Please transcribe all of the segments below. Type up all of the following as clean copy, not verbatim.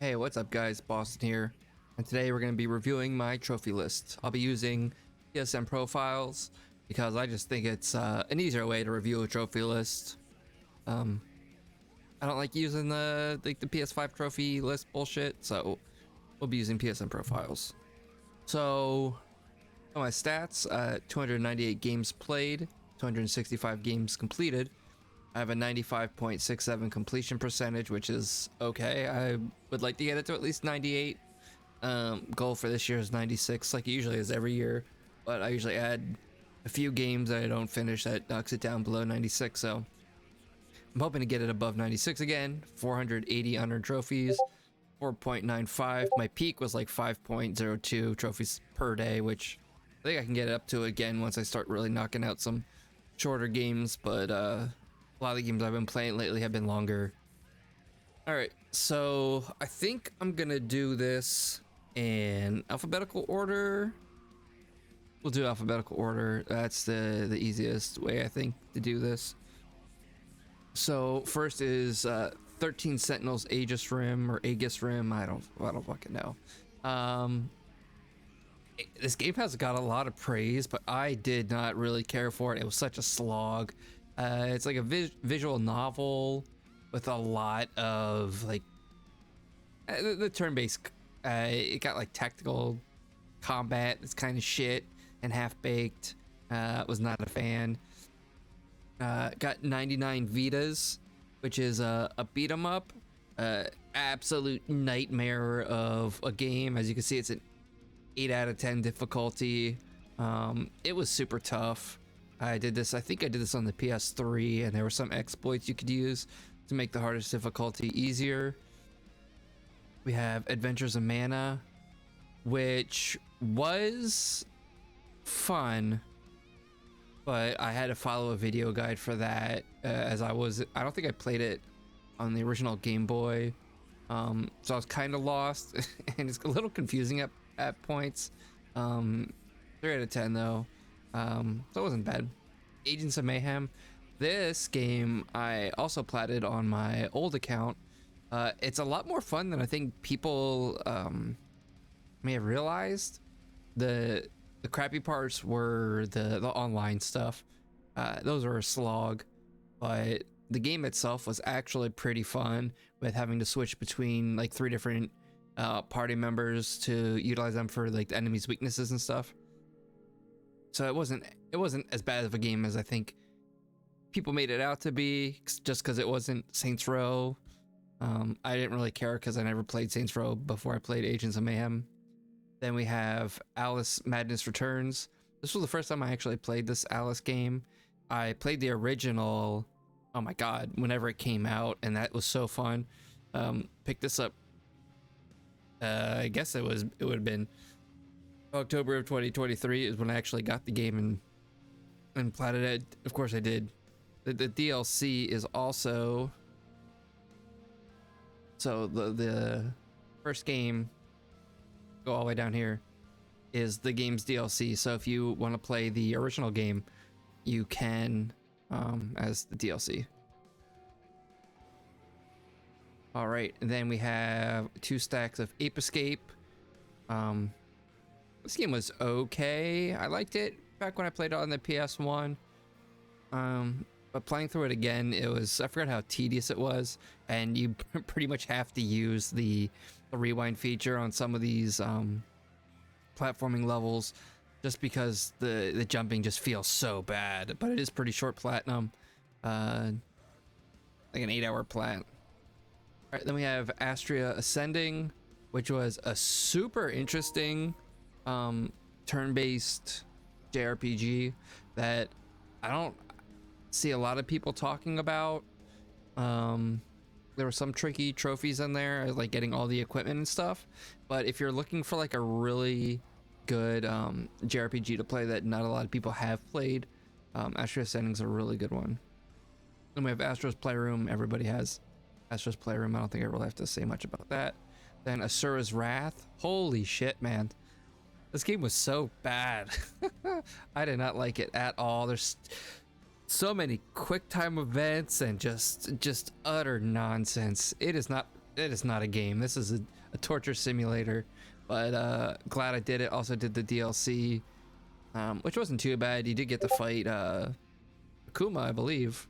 Hey, what's up guys, Bawzton here, and today we're going to be reviewing my trophy list. I'll be using PSN profiles because I just think it's an easier way to review a trophy list. I don't like using the PS5 trophy list bullshit, so we'll be using PSN profiles. So, my stats, 298 games played, 265 games completed. I have a 95.67 completion percentage, which is okay. I would like to get it to at least 98. Goal for this year is 96, like it usually is every year, but I usually add a few games that I don't finish that knocks it down below 96, so I'm hoping to get it above 96 again. 480 unearned trophies, 4.95. My peak was like 5.02 trophies per day, which I think I can get it up to again once I start really knocking out some shorter games, but a lot of the games I've been playing lately have been longer. Alright, so I think I'm gonna do this in alphabetical order. We'll do alphabetical order. That's the easiest way I think to do this. So first is 13 Sentinels Aegis Rim or Aegis Rim. I don't fucking know. This game has got a lot of praise, but I did not really care for it. It was such a slog. It's like a visual novel with a lot of like the turn-based. It got like tactical combat. It's kind of shit and half-baked. Was not a fan. Got 99 Vitas, which is a beat 'em up. Absolute nightmare of a game. As you can see, it's an 8 out of 10 difficulty. It was super tough. I think I did this on the PS3, and there were some exploits you could use to make the hardest difficulty easier. We have Adventures of Mana, which was fun, but I had to follow a video guide for that, as I don't think I played it on the original Game Boy, so I was kind of lost, and it's a little confusing at points. 3 out of 10 though. So it wasn't bad. Agents of Mayhem. This game I also platted on my old account. It's a lot more fun than I think people may have realized. The crappy parts were the online stuff. Those were a slog, but the game itself was actually pretty fun, with having to switch between like 3 different party members to utilize them for like the enemy's weaknesses and stuff. So it wasn't as bad of a game as I think people made it out to be, just because it wasn't Saints Row. I didn't really care because I never played Saints Row before I played Agents of Mayhem. Then we have Alice Madness Returns. This was the first time I actually played this Alice game. I played the original, oh my god, whenever it came out, and that was so fun. Picked this up, I guess it would have been October of 2023 is when I actually got the game and platted it. Of course I did. The DLC is also, so the first game, go all the way down here, is the game's DLC. So if you want to play the original game, you can as the DLC. All right, and then we have 2 stacks of Ape Escape. This game was okay. I liked it back when I played it on the PS1. But playing through it again, I forgot how tedious it was, and you pretty much have to use the rewind feature on some of these platforming levels, just because the jumping just feels so bad. But it is pretty short platinum, like an 8-hour plat. All right, then we have Astria Ascending, which was a super interesting turn-based JRPG that I don't see a lot of people talking about. There were some tricky trophies in there, like getting all the equipment and stuff, but if you're looking for like a really good JRPG to play that not a lot of people have played, Astria Ascending is a really good one. Then we have Astro's Playroom. Everybody has Astro's Playroom. I don't think I really have to say much about that. Then Asura's Wrath. Holy shit, man. This game was so bad. I did not like it at all. There's so many quick time events and just utter nonsense. It is not it is not a game. This is a torture simulator. But glad I did it. Also did the DLC, which wasn't too bad. You did get to fight Akuma, I believe,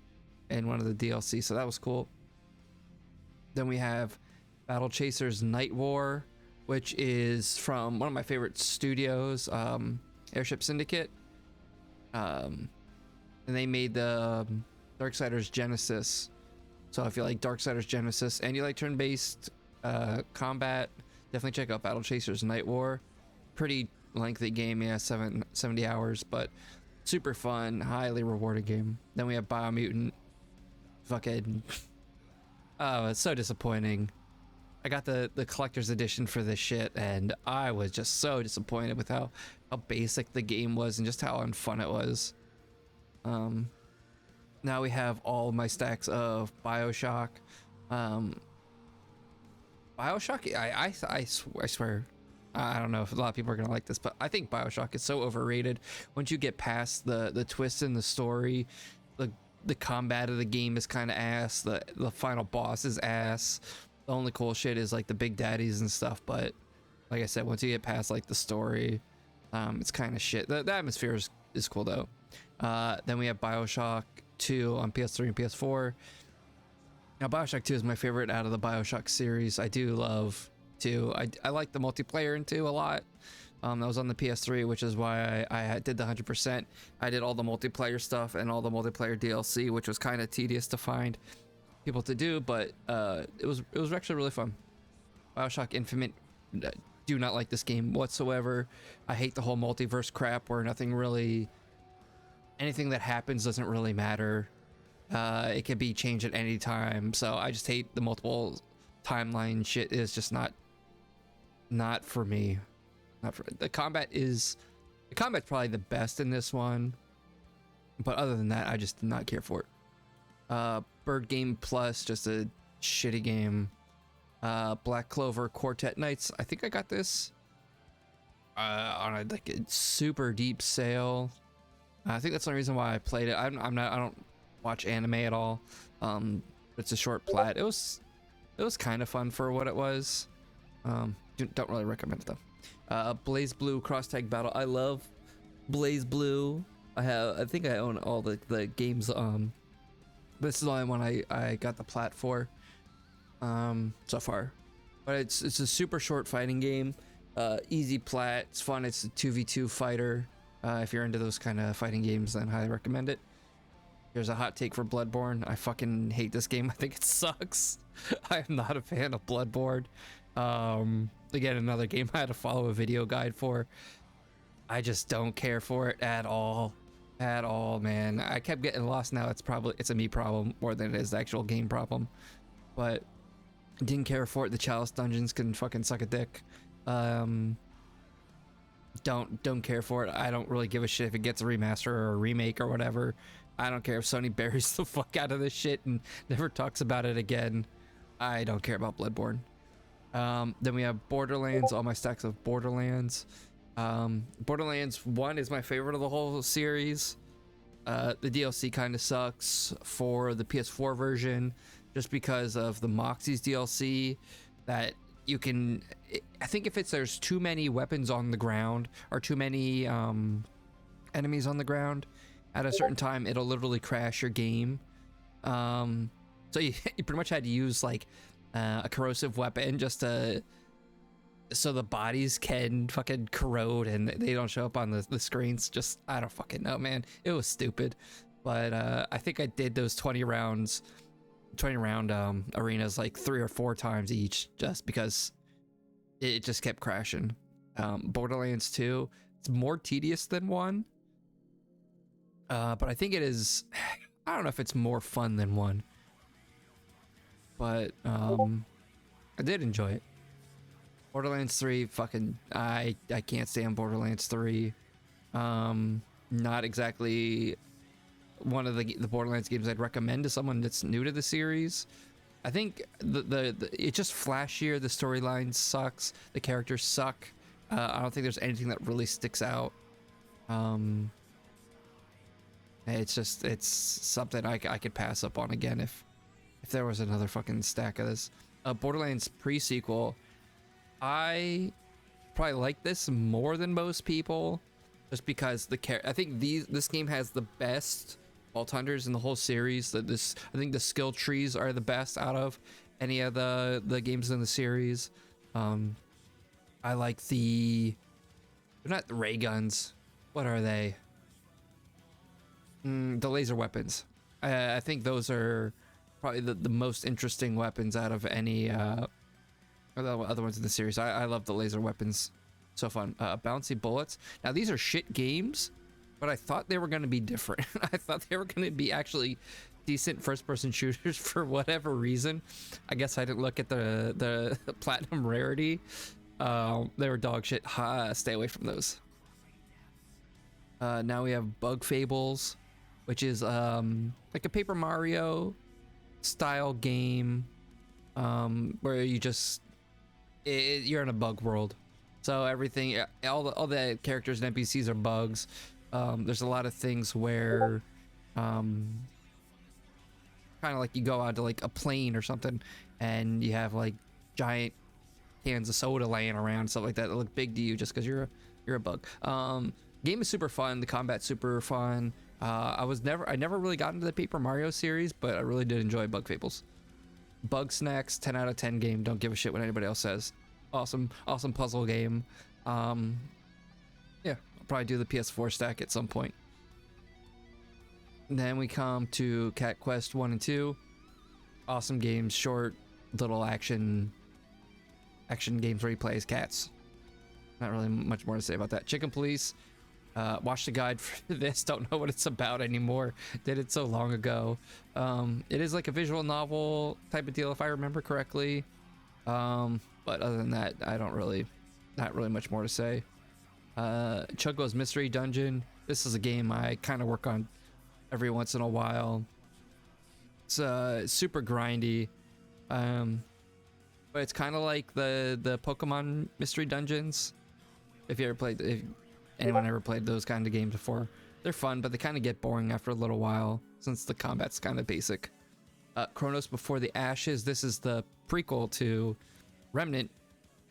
in one of the DLC, so that was cool. Then we have Battle Chasers Night War, which is from one of my favorite studios, Airship Syndicate. And they made the Darksiders Genesis. So if you like Darksiders Genesis and you like turn-based combat, definitely check out Battle Chasers Night War. Pretty lengthy game, yeah, 70 hours, but super fun, highly rewarding game. Then we have Biomutant. Fucking oh, it's so disappointing. I got the collector's edition for this shit, and I was just so disappointed with how basic the game was and just how unfun it was. Now we have all my stacks of Bioshock. Bioshock, I swear, I don't know if a lot of people are gonna like this, but I think Bioshock is so overrated. Once you get past the twist in the story, the combat of the game is kind of ass. The final boss is ass. The only cool shit is like the big daddies and stuff, but like I said, once you get past like the story, it's kind of shit. The atmosphere is cool though. Then we have Bioshock 2 on PS3 and PS4. Now Bioshock 2 is my favorite out of the Bioshock series. I do love 2. I like the multiplayer in 2 a lot. That was on the PS3, which is why I did the 100%. I did all the multiplayer stuff and all the multiplayer DLC, which was kind of tedious to find people to do, but it was actually really fun. Bioshock Infinite, do not like this game whatsoever. I hate the whole multiverse crap where anything that happens doesn't really matter. It can be changed at any time, so I just hate the multiple timeline shit. Is just not for me. The combat's probably the best in this one, but other than that, I just did not care for it. Bird Game Plus, just a shitty game. Black Clover Quartet Nights, I think I got this on a super deep sale. I think that's the reason why I played it. I don't watch anime at all. It's a short plat. It was kind of fun for what it was. Don't really recommend it though. Blaze Blue Cross Tag Battle. I love Blaze Blue. I think I own all the games. This is the only one I got the plat for so far. But it's a super short fighting game. Easy plat. It's fun. It's a 2v2 fighter. If you're into those kind of fighting games, then highly recommend it. Here's a hot take for Bloodborne. I fucking hate this game. I think it sucks. I am not a fan of Bloodborne. Again, another game I had to follow a video guide for. I just don't care for it at all. At all, man. I kept getting lost. Now it's a me problem more than it is the actual game problem. But didn't care for it. The Chalice dungeons can fucking suck a dick. Don't care for it. I don't really give a shit if it gets a remaster or a remake or whatever. I don't care if Sony buries the fuck out of this shit and never talks about it again. I don't care about Bloodborne. Then we have Borderlands, all my stacks of Borderlands. Borderlands 1 is my favorite of the whole series. The DLC kind of sucks for the PS4 version just because of the Moxie's DLC that you can... I think if there's too many weapons on the ground or too many enemies on the ground at a certain time, it'll literally crash your game. So you pretty much had to use like a corrosive weapon just so the bodies can fucking corrode and they don't show up on the screens. Just, I don't fucking know, man. It was stupid. But I think I did those 20 round arenas like 3 or 4 times each just because it just kept crashing. Borderlands 2, it's more tedious than 1. But I think it is, I don't know if it's more fun than 1. But I did enjoy it. Borderlands 3, fucking, I can't stand Borderlands 3. Not exactly one of the Borderlands games I'd recommend to someone that's new to the series. I think it's just flashier. The storyline sucks. The characters suck. I don't think there's anything that really sticks out. It's something I could pass up on again if there was another fucking stack of this. Borderlands pre-sequel. I probably like this more than most people, just because I think this game has the best vault hunters in the whole series. I think the skill trees are the best out of any of the games in the series. I like they're not the ray guns. What are they? The laser weapons. I think those are probably the most interesting weapons out of any other ones in the series. I love the laser weapons. So fun. Bouncy bullets. Now these are shit games, but I thought they were going to be different. I thought they were going to be actually decent first-person shooters for whatever reason. I guess I didn't look at the platinum rarity. They were dog shit. Stay away from those. Now we have Bug Fables, which is like a Paper Mario style game, where you're in a bug world. So everything, all the characters and NPCs are bugs. There's a lot of things where, kind of like you go out to like a plane or something, and you have like giant cans of soda laying around, stuff like that look big to you just because you're a bug. Game is super fun. The combat's super fun. I never really got into the Paper Mario series, but I really did enjoy Bug Fables. Bug Snacks, 10 out of 10 game. Don't give a shit what anybody else says. Awesome puzzle game. Yeah, I'll probably do the PS4 stack at some point. And then we come to Cat Quest 1 and 2. Awesome games, short little action games where you play as cats. Not really much more to say about that. Chicken Police. Watched the guide for this. Don't know what it's about anymore. Did it so long ago. It is like a visual novel type of deal if I remember correctly. But other than that, not really much more to say. Choco's Mystery Dungeon. This is a game I kind of work on every once in a while. It's super grindy. But it's kind of like the Pokemon Mystery Dungeons. If anyone ever played those kind of games before, they're fun, but they kind of get boring after a little while since the combat's kind of basic. Chronos Before the Ashes. This is the prequel to Remnant.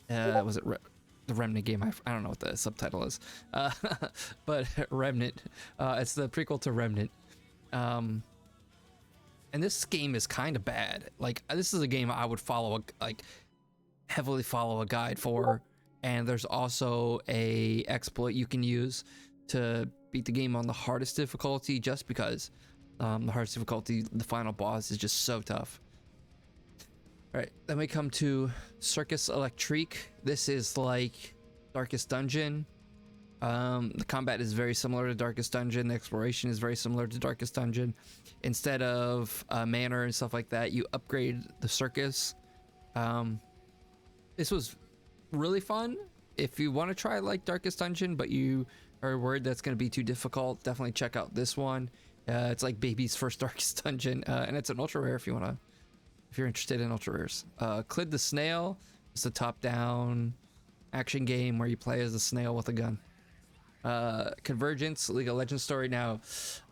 Was it the Remnant game? I don't know what the subtitle is, but Remnant. It's the prequel to Remnant. And this game is kind of bad. Like, this is a game I would heavily follow a guide for. And there's also a exploit you can use to beat the game on the hardest difficulty, just because the hardest difficulty, the final boss, is just so tough. All right, then we come to Circus Electrique. This is like Darkest Dungeon. The combat is very similar to Darkest Dungeon. The exploration is very similar to Darkest Dungeon. Instead of manor and stuff like that, you upgrade the circus. This was really fun. If you want to try like Darkest Dungeon, but you are worried that's going to be too difficult, definitely check out this one. It's like baby's first Darkest Dungeon, and it's an ultra rare if you're interested in ultra rares. Clid the Snail is a top-down action game where you play as a snail with a gun. Convergence, League of Legends story. Now,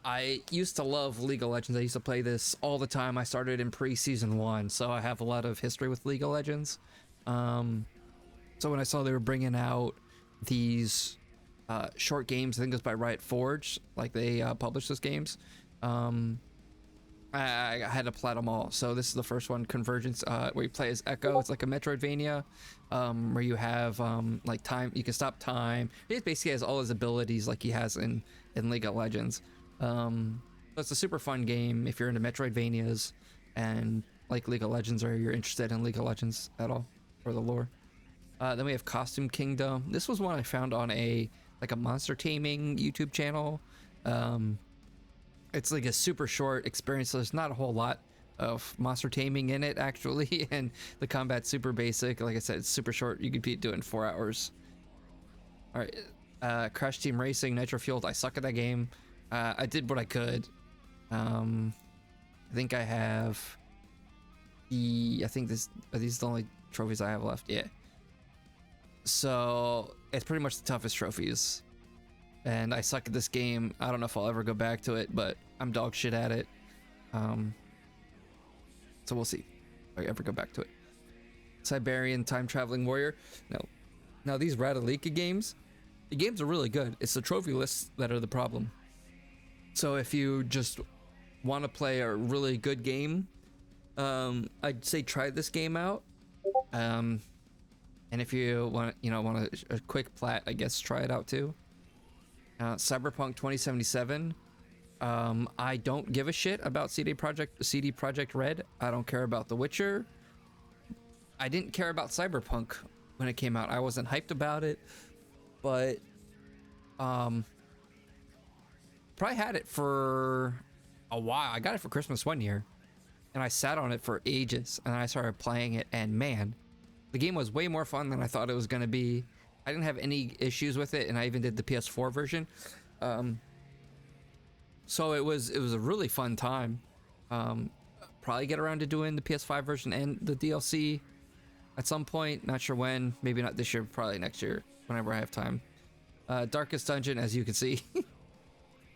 I used to love League of Legends. I used to play this all the time. I started in pre-season 1, so I have a lot of history with League of Legends. So when I saw they were bringing out these short games, I think it was by Riot Forge, like they published those games, I had to plat them all. So this is the first one, Convergence, where you play as Echo. It's like a Metroidvania, where you have like time, you can stop time. It basically has all his abilities like he has in League of Legends. So it's a super fun game if you're into Metroidvanias and like League of Legends, or you're interested in League of Legends at all, or the lore. Then we have Costume Kingdom. This was one I found on a monster taming YouTube channel. It's like a super short experience, so there's not a whole lot of monster taming in it actually, and the combat's super basic. Like I said, it's super short. You could do it in 4 hours. All right, Crash Team Racing, Nitro Fueled. I suck at that game. I did what I could. I think I have I think are these the only trophies I have left? Yeah. So it's pretty much the toughest trophies, and I suck at this game. I don't know if I'll ever go back to it, but I'm dog shit at it. So we'll see if I ever go back to it. Siberian time traveling warrior. No, now these Radalika games, the games are really good. It's the trophy lists that are the problem. So if you just want to play a really good game, I'd say try this game out. And if you want a quick plat, I guess try it out too. Cyberpunk 2077. I don't give a shit about CD Projekt Red. I don't care about The Witcher. I didn't care about Cyberpunk when it came out. I wasn't hyped about it, but probably had it for a while. I got it for Christmas one year, and I sat on it for ages, and I started playing it, and man, the game was way more fun than I thought it was going to be. I didn't have any issues with it, and I even did the PS4 version. So it was a really fun time. Probably get around to doing the PS5 version and the DLC at some point. Not sure when. Maybe not this year. Probably next year, whenever I have time. Darkest Dungeon, as you can see.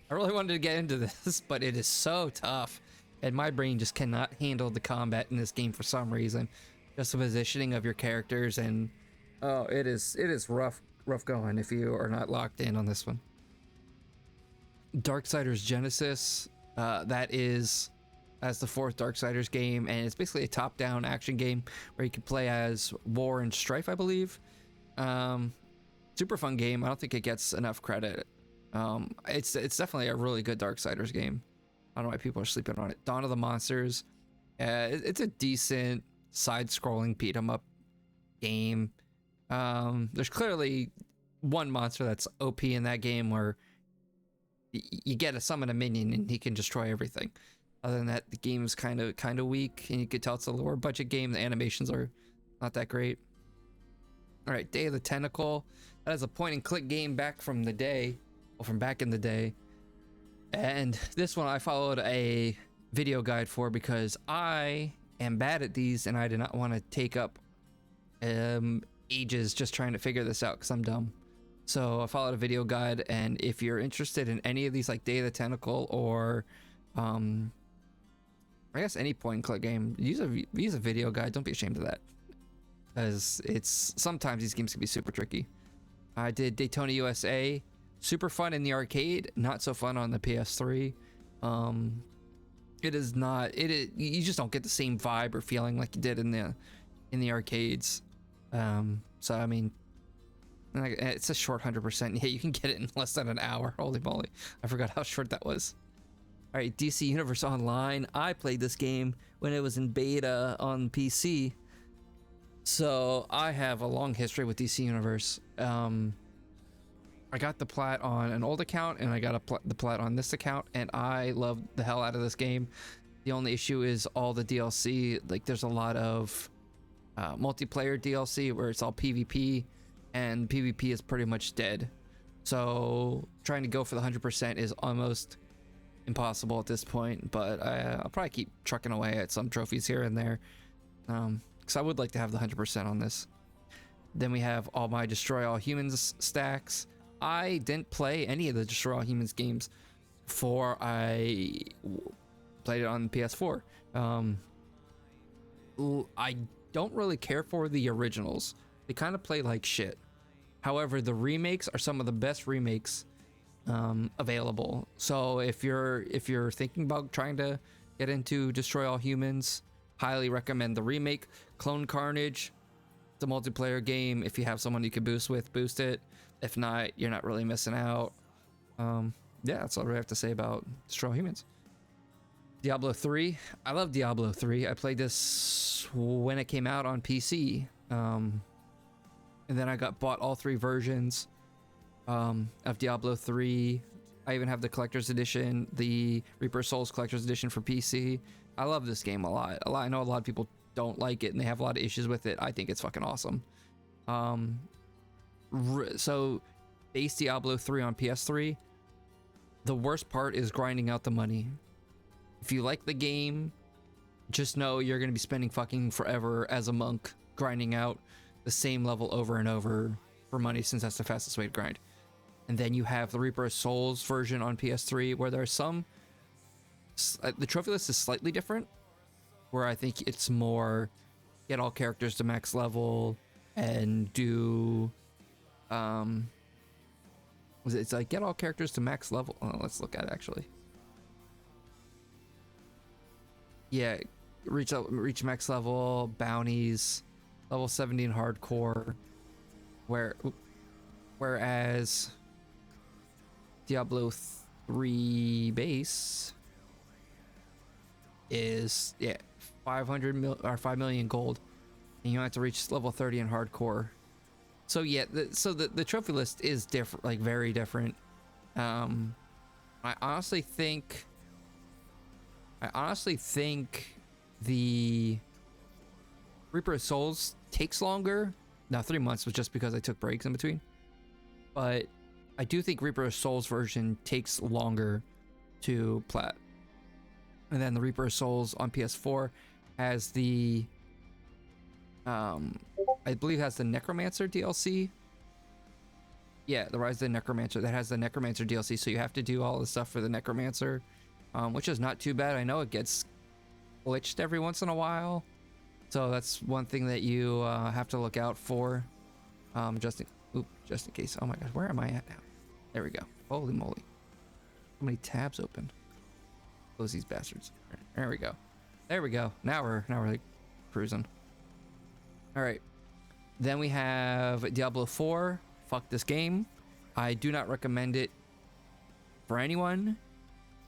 I really wanted to get into this, but it is so tough, and my brain just cannot handle the combat in this game for some reason. Just the positioning of your characters, and oh, it is rough going if you are not locked in on this one. Darksiders Genesis, that is as the fourth Darksiders game, and it's basically a top-down action game where you can play as War and Strife, I believe. Super fun game. I don't think it gets enough credit. It's definitely a really good Darksiders game. I don't know why people are sleeping on it. Dawn of the Monsters, it's a decent side-scrolling beat-em-up game. There's clearly one monster that's OP in that game where you get to summon a minion and he can destroy everything. Other than that, the game is kind of weak, and you could tell it's a lower budget game. The animations are not that great. All right, Day of the Tentacle. That is a point and click game back from the day, or from back in the day. And this one I followed a video guide for because I am bad at these, and I did not want to take up ages just trying to figure this out because I'm dumb. So I followed a video guide, and if you're interested in any of these, like Day of the Tentacle or I guess any point and click game, use a video guide. Don't be ashamed of that, because it's sometimes these games can be super tricky. I did Daytona USA, super fun in the arcade, not so fun on the PS3. It is not you just don't get the same vibe or feeling like you did in the arcades. So I mean, it's a short 100%. Yeah, you can get it in less than an hour. Holy moly, I forgot how short that was. All right, DC Universe Online. I played this game when it was in beta on PC, so I have a long history with DC Universe. I got the plat on an old account, and I got the plat on this account, and I love the hell out of this game. The only issue is all the DLC. Like, there's a lot of multiplayer DLC where it's all PvP, and PvP is pretty much dead. So trying to go for the 100% is almost impossible at this point, but I'll probably keep trucking away at some trophies here and there, because I would like to have the 100% on this. Then we have all my Destroy All Humans stacks. I didn't play any of the Destroy All Humans games before I played it on PS4. I don't really care for the originals. They kind of play like shit. However, the remakes are some of the best remakes available. So if you're thinking about trying to get into Destroy All Humans, highly recommend the remake. Clone Carnage, the multiplayer game. If you have someone you can boost it. If not, you're not really missing out. Yeah, that's all I have to say about Destroy All Humans. Diablo 3. I love Diablo 3. I played this when it came out on PC. And then I bought all three versions of Diablo 3. I even have the collector's edition, the Reaper Souls collector's edition for PC. I love this game a lot. I know a lot of people don't like it and they have a lot of issues with it. I think it's fucking awesome. So base Diablo 3 on PS3, the worst part is grinding out the money. If you like the game, just know you're going to be spending fucking forever as a monk grinding out the same level over and over for money, since that's the fastest way to grind. And then you have the Reaper of Souls version on PS3, where there's some the trophy list is slightly different, where I think it's more get all characters to max level and do it's like get all characters to max level. Oh, let's look at it actually. Yeah, reach max level, bounties, level 17 hardcore, whereas Diablo 3 base is 5 million gold, and you have to reach level 30 in hardcore. So yeah, the trophy list is different, like very different. I honestly think the Reaper of Souls takes longer. Now 3 months was just because I took breaks in between, but I do think Reaper of Souls version takes longer to plat. And then the Reaper of Souls on PS4 has the I believe has the Necromancer DLC. Yeah, the Rise of the Necromancer, that has the Necromancer DLC, so you have to do all the stuff for the Necromancer, which is not too bad. I know it gets glitched every once in a while, so that's one thing that you have to look out for, just in case. Oh my gosh, where am I at now? There we go. Holy moly, how many tabs open? Close these bastards. There we go. There we go. Now we're like cruising. All right, then we have Diablo 4. Fuck this game. I do not recommend it for anyone.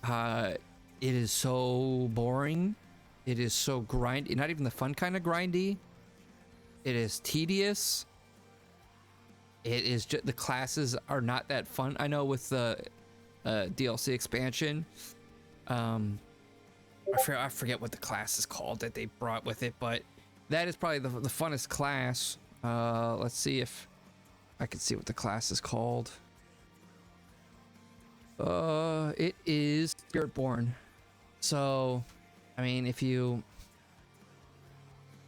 It is so boring. It is so grindy. Not even the fun kind of grindy. It is tedious. It is just, the classes are not that fun. I know with the DLC expansion, I forget what the class is called that they brought with it, but that is probably the funnest class. Let's see if I can see what the class is called. It is Spiritborn. So, I mean, if you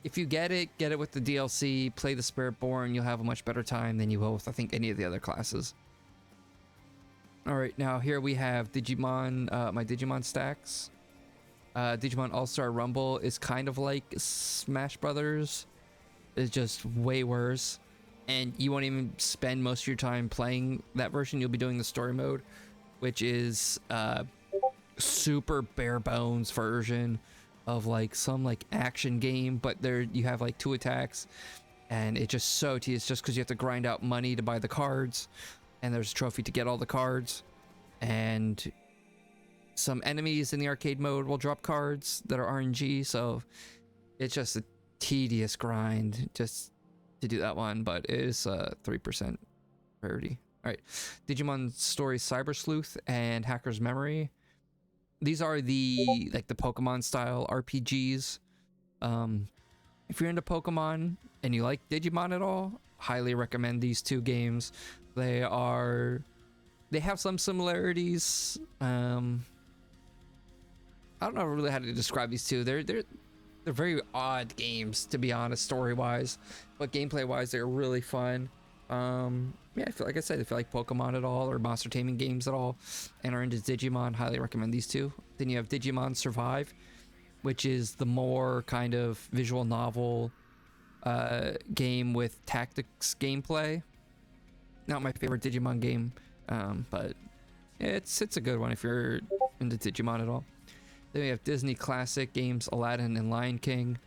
get it with the DLC, play the Spiritborn, you'll have a much better time than you will with, I think, any of the other classes. All right, now here we have Digimon, my Digimon stacks. Digimon All-Star Rumble is kind of like Smash Brothers. It's just way worse. And you won't even spend most of your time playing that version. You'll be doing the story mode, which is super bare bones version of like some like action game, but there you have like 2 attacks, and it's just so tedious just because you have to grind out money to buy the cards, and there's a trophy to get all the cards, and some enemies in the arcade mode will drop cards that are RNG, so it's just a tedious grind just to do that one, but it is 3% rarity. All right, Digimon Story Cyber Sleuth and Hacker's Memory. These are the like the Pokemon style RPGs. If you're into Pokemon and you like Digimon at all, highly recommend these 2 games. They have some similarities. I don't know really how to describe these 2. They're very odd games, to be honest, story-wise, but gameplay-wise, they're really fun. Yeah, I feel like if you like Pokemon at all or monster taming games at all and are into Digimon, highly recommend these 2. Then you have Digimon Survive, which is the more kind of visual novel game with tactics gameplay. Not my favorite Digimon game, but it's a good one if you're into Digimon at all. Then we have Disney classic games Aladdin and Lion King,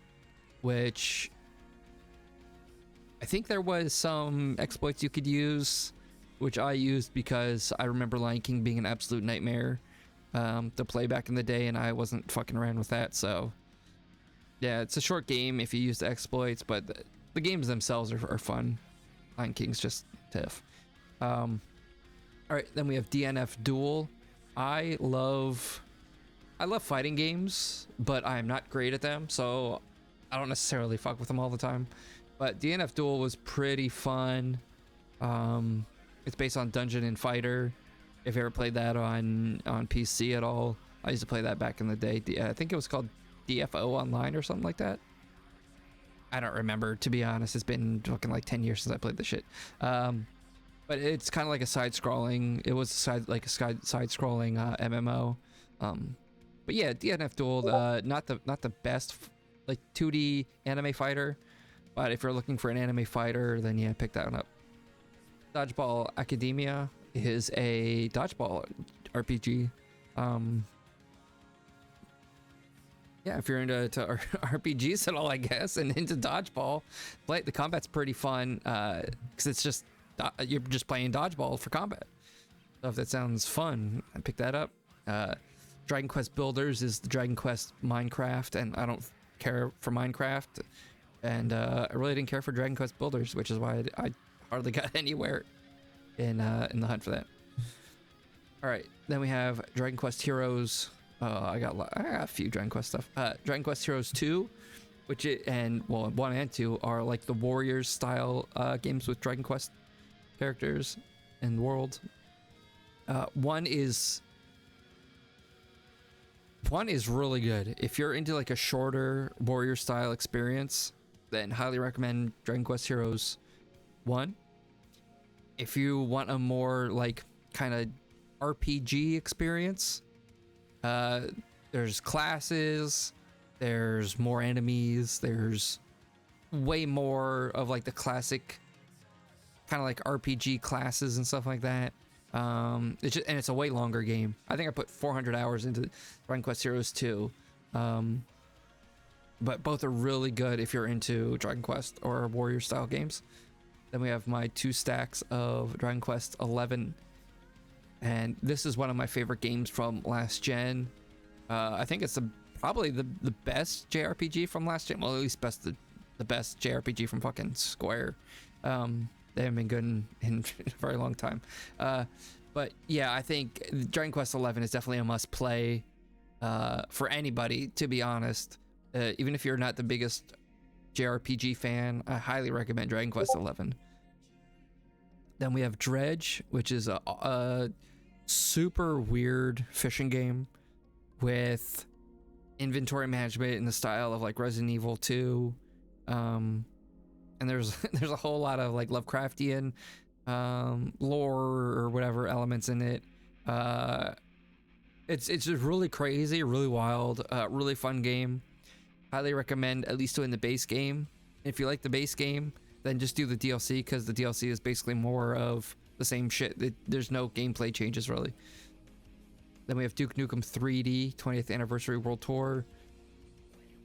which I think there was some exploits you could use, which I used because I remember Lion King being an absolute nightmare to play back in the day, and I wasn't fucking around with that. So yeah, it's a short game if you use the exploits, but the games themselves are fun. Lion King's just tough. All right, then we have DNF Duel. I love fighting games, but I'm not great at them, so I don't necessarily fuck with them all the time. But DNF Duel was pretty fun. It's based on Dungeon and Fighter. If you ever played that on PC at all, I used to play that back in the day. I think it was called DFO Online or something like that. I don't remember, to be honest. It's been fucking like 10 years since I played this shit. But it's kind of like a side-scrolling. It was side-scrolling MMO. But yeah, DNF Duel, not the best like 2D anime fighter, but if you're looking for an anime fighter, then yeah, pick that one up. Dodgeball Academia is a dodgeball RPG. Yeah, if you're into RPGs at all, I guess, and into dodgeball, the combat's pretty fun because it's just you're just playing dodgeball for combat. So if that sounds fun, I pick that up. Dragon Quest Builders is the Dragon Quest Minecraft, and I don't care for Minecraft, and I really didn't care for Dragon Quest Builders, which is why I hardly got anywhere in the hunt for that. All right, then we have Dragon Quest Heroes. I got a few Dragon Quest stuff. Dragon Quest Heroes 2, and 1 and 2 are like the Warriors style games with Dragon Quest characters and world. One is really good. If you're into like a shorter Warrior style experience, then highly recommend Dragon Quest Heroes 1. If you want a more like kind of RPG experience, there's classes, there's more enemies, there's way more of like the classic kind of like RPG classes and stuff like that. It's a way longer game. I think I put 400 hours into Dragon Quest Heroes 2. But both are really good if you're into Dragon Quest or Warrior style games. Then we have my 2 stacks of Dragon Quest 11. And this is one of my favorite games from last gen. I think it's probably the best JRPG from last gen. Well, at least the best JRPG from fucking Square. They haven't been good in a very long time. But yeah, I think Dragon Quest 11 is definitely a must play for anybody, to be honest. Even if you're not the biggest JRPG fan, I highly recommend Dragon Quest 11. Then we have Dredge, which is a super weird fishing game with inventory management in the style of like Resident Evil 2. And there's a whole lot of like Lovecraftian lore or whatever elements in it. It's just really crazy, really wild, really fun game. Highly recommend at least doing the base game. If you like the base game, then just do the DLC, because the DLC is basically more of the same shit. There's no gameplay changes really. Then we have Duke Nukem 3D 20th Anniversary World Tour.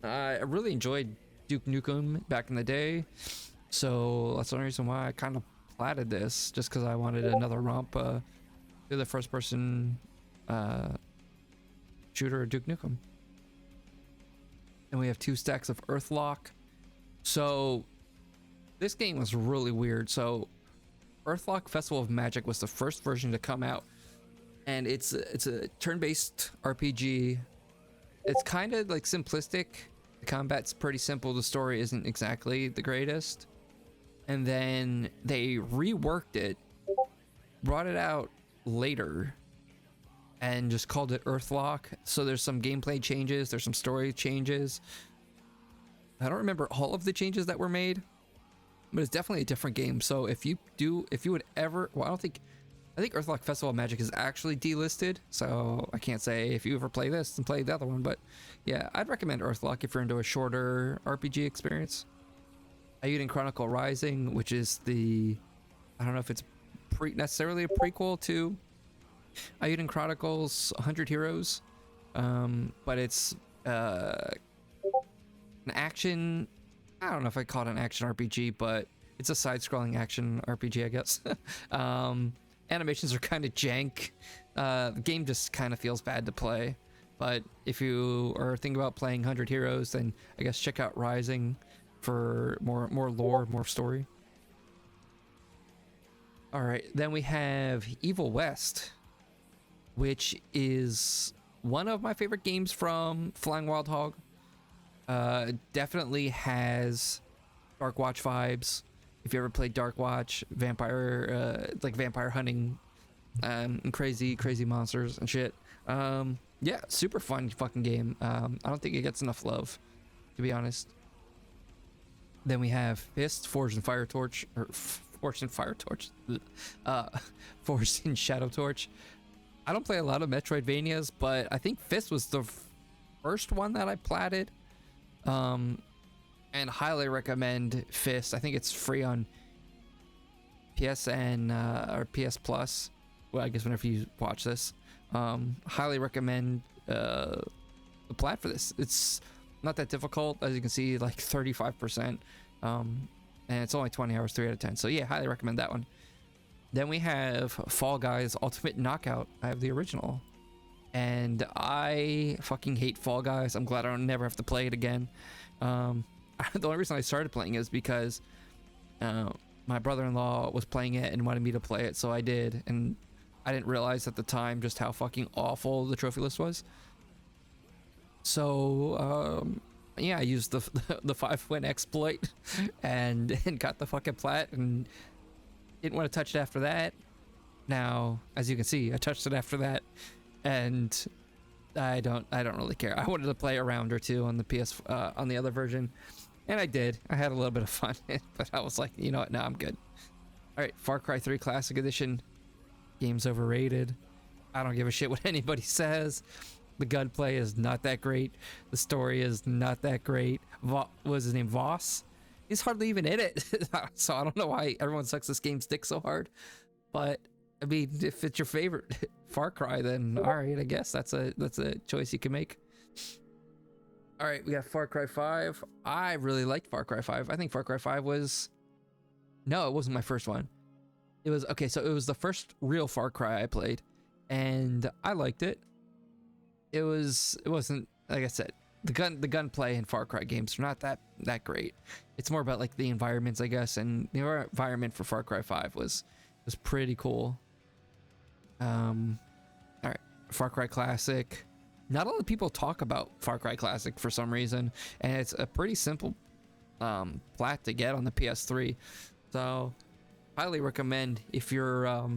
I really enjoyed Duke Nukem back in the day, so that's the only reason why I kind of platted this, just because I wanted another romp through the first person shooter Duke Nukem. And we have 2 stacks of Earthlock. So this game was really weird. So Earthlock Festival of Magic was the first version to come out, and it's a turn-based RPG. It's kind of like simplistic. The combat's pretty simple. The story isn't exactly the greatest. And then they reworked it, brought it out later, and just called it Earthlock. So there's some gameplay changes, there's some story changes. I don't remember all of the changes that were made, but it's definitely a different game. So if you would ever, well, I think Earthlock Festival of Magic is actually delisted, so I can't say if you ever play this and play the other one, but yeah, I'd recommend Earthlock if you're into a shorter RPG experience. Ayuden Chronicle Rising, which is I don't know if it's necessarily a prequel to Ayuden Chronicles 100 Heroes, but it's an action, I don't know if I call it an action RPG, but it's a side-scrolling action RPG, I guess. Animations are kind of jank. The game just kind of feels bad to play, but if you are thinking about playing 100 Heroes, then I guess check out Rising for more lore, more story. All right, then we have Evil West, which is one of my favorite games from Flying Wild Hog. Definitely has Dark Watch vibes. If you ever played Dark Watch, like vampire hunting, and crazy monsters and shit. Yeah, super fun fucking game. I don't think it gets enough love, to be honest. Then we have Fist, Forged in Fire Torch, or Forged in Fire Torch, Forged in Shadow Torch. I don't play a lot of Metroidvanias, but I think Fist was the first one that I platted. And highly recommend Fist. I think it's free on PSN or PS Plus. Well, I guess whenever you watch this. Highly recommend the Plat for this. It's not that difficult, as you can see, like 35%. And it's only 20 hours, 3 out of 10. So yeah, highly recommend that one. Then we have Fall Guys Ultimate Knockout. I have the original. And I fucking hate Fall Guys. I'm glad I don't never have to play it again. The only reason I started playing is because my brother-in-law was playing it and wanted me to play it, so I did. And I didn't realize at the time just how fucking awful the trophy list was. So yeah, I used the 5-win exploit and got the fucking Plat and didn't want to touch it after that. Now, as you can see, I touched it after that, and I don't really care. I wanted to play a round or two on the on the other version, and I did. I had a little bit of fun, but I was like, you know what? No, I'm good. All right, Far Cry 3 Classic Edition. Game's overrated. I don't give a shit what anybody says. The gunplay is not that great. The story is not that great. What was his name? Voss? He's hardly even in it. So I don't know why everyone sucks this game's dick so hard. But I mean, if it's your favorite Far Cry, then all right, I guess that's a choice you can make. All right, we got Far Cry 5. I really liked Far Cry 5. I think Far Cry 5 was... No, it wasn't my first one. It was... Okay, so it was the first real Far Cry I played, and I liked it. It wasn't... Like I said, the gunplay in Far Cry games are not that great. It's more about like the environments, I guess, and the environment for Far Cry 5 was pretty cool. All right, Far Cry Classic. Not a lot of people talk about Far Cry Classic for some reason, and it's a pretty simple plat to get on the PS3. So highly recommend if you're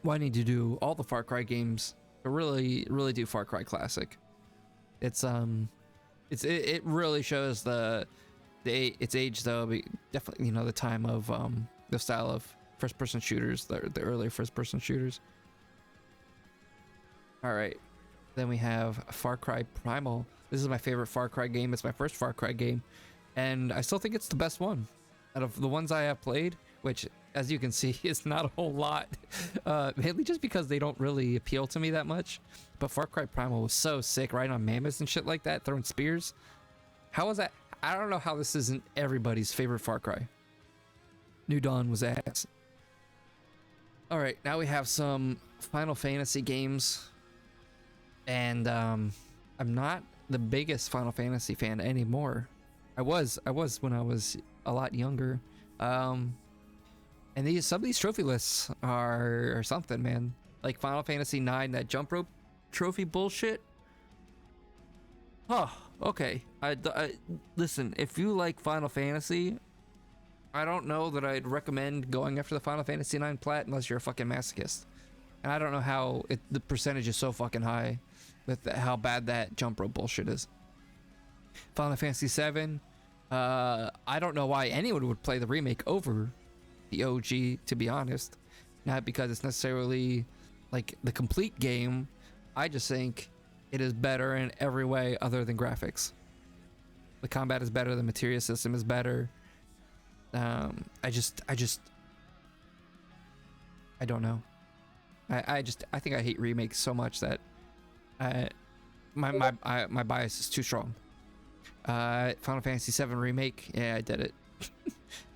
wanting to do all the Far Cry games to really do Far Cry Classic. It really shows its age, though. But definitely, you know, the time of the style of first person shooters, the earlier first person shooters. All right, then we have Far Cry Primal. This is my favorite Far Cry game. It's my first Far Cry game, and I still think it's the best one out of the ones I have played, which, as you can see, is not a whole lot, mainly just because they don't really appeal to me that much. But Far Cry Primal was so sick, riding on mammoths and shit like that, throwing spears. How was that? I don't know how this isn't everybody's favorite Far Cry. New Dawn was ass. All right, now we have some Final Fantasy games, and I'm not the biggest Final Fantasy fan anymore. I was when I was a lot younger. And some of these trophy lists are something, man. Like Final Fantasy 9, that jump rope trophy bullshit. Oh, okay. Listen, if you like Final Fantasy, I don't know that I'd recommend going after the Final Fantasy 9 plat unless you're a fucking masochist. And I don't know how the percentage is so fucking high with how bad that jump rope bullshit is. Final Fantasy 7. I don't know why anyone would play the remake over the OG, to be honest. Not because it's necessarily like the complete game. I just think it is better in every way other than graphics. The combat is better, the materia system is better. I don't know. I think I hate remakes so much that my bias is too strong. Final Fantasy 7 remake, yeah, I did it.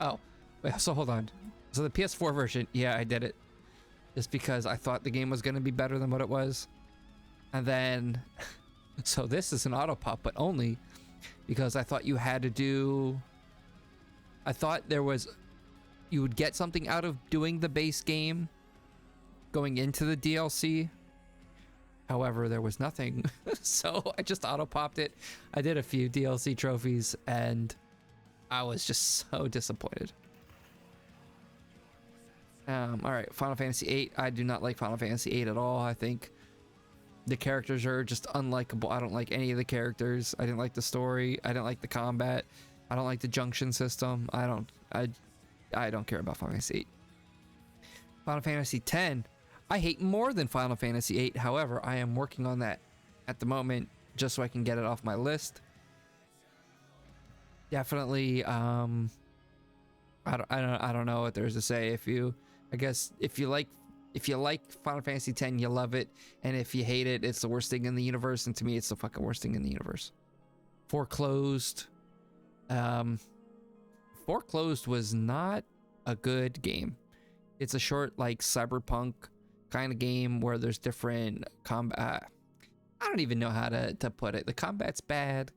Oh, wait, so hold on. So the PS4 version, yeah, I did it. Just because I thought the game was going to be better than what it was. And then, so this is an auto pop, but only because I thought you had to do, I thought you would get something out of doing the base game going into the DLC. However, there was nothing. So I just auto popped it. I did a few DLC trophies and I was just so disappointed. All right, Final Fantasy 8. I do not like Final Fantasy 8 at all. I think the characters are just unlikable. I don't like any of the characters. I didn't like the story. I didn't like the combat. I don't like the junction system. I don't care about Final Fantasy 8. Final Fantasy 10. I hate more than Final Fantasy 8. However, I am working on that at the moment just so I can get it off my list. definitely I don't know what there's to say. I guess if you like Final Fantasy X, you love it, and if you hate it, it's the worst thing in the universe. And to me, it's the fucking worst thing in the universe. Foreclosed. Foreclosed was not a good game. It's a short, like, cyberpunk kind of game where there's different combat. I don't even know how to put it. The combat's bad.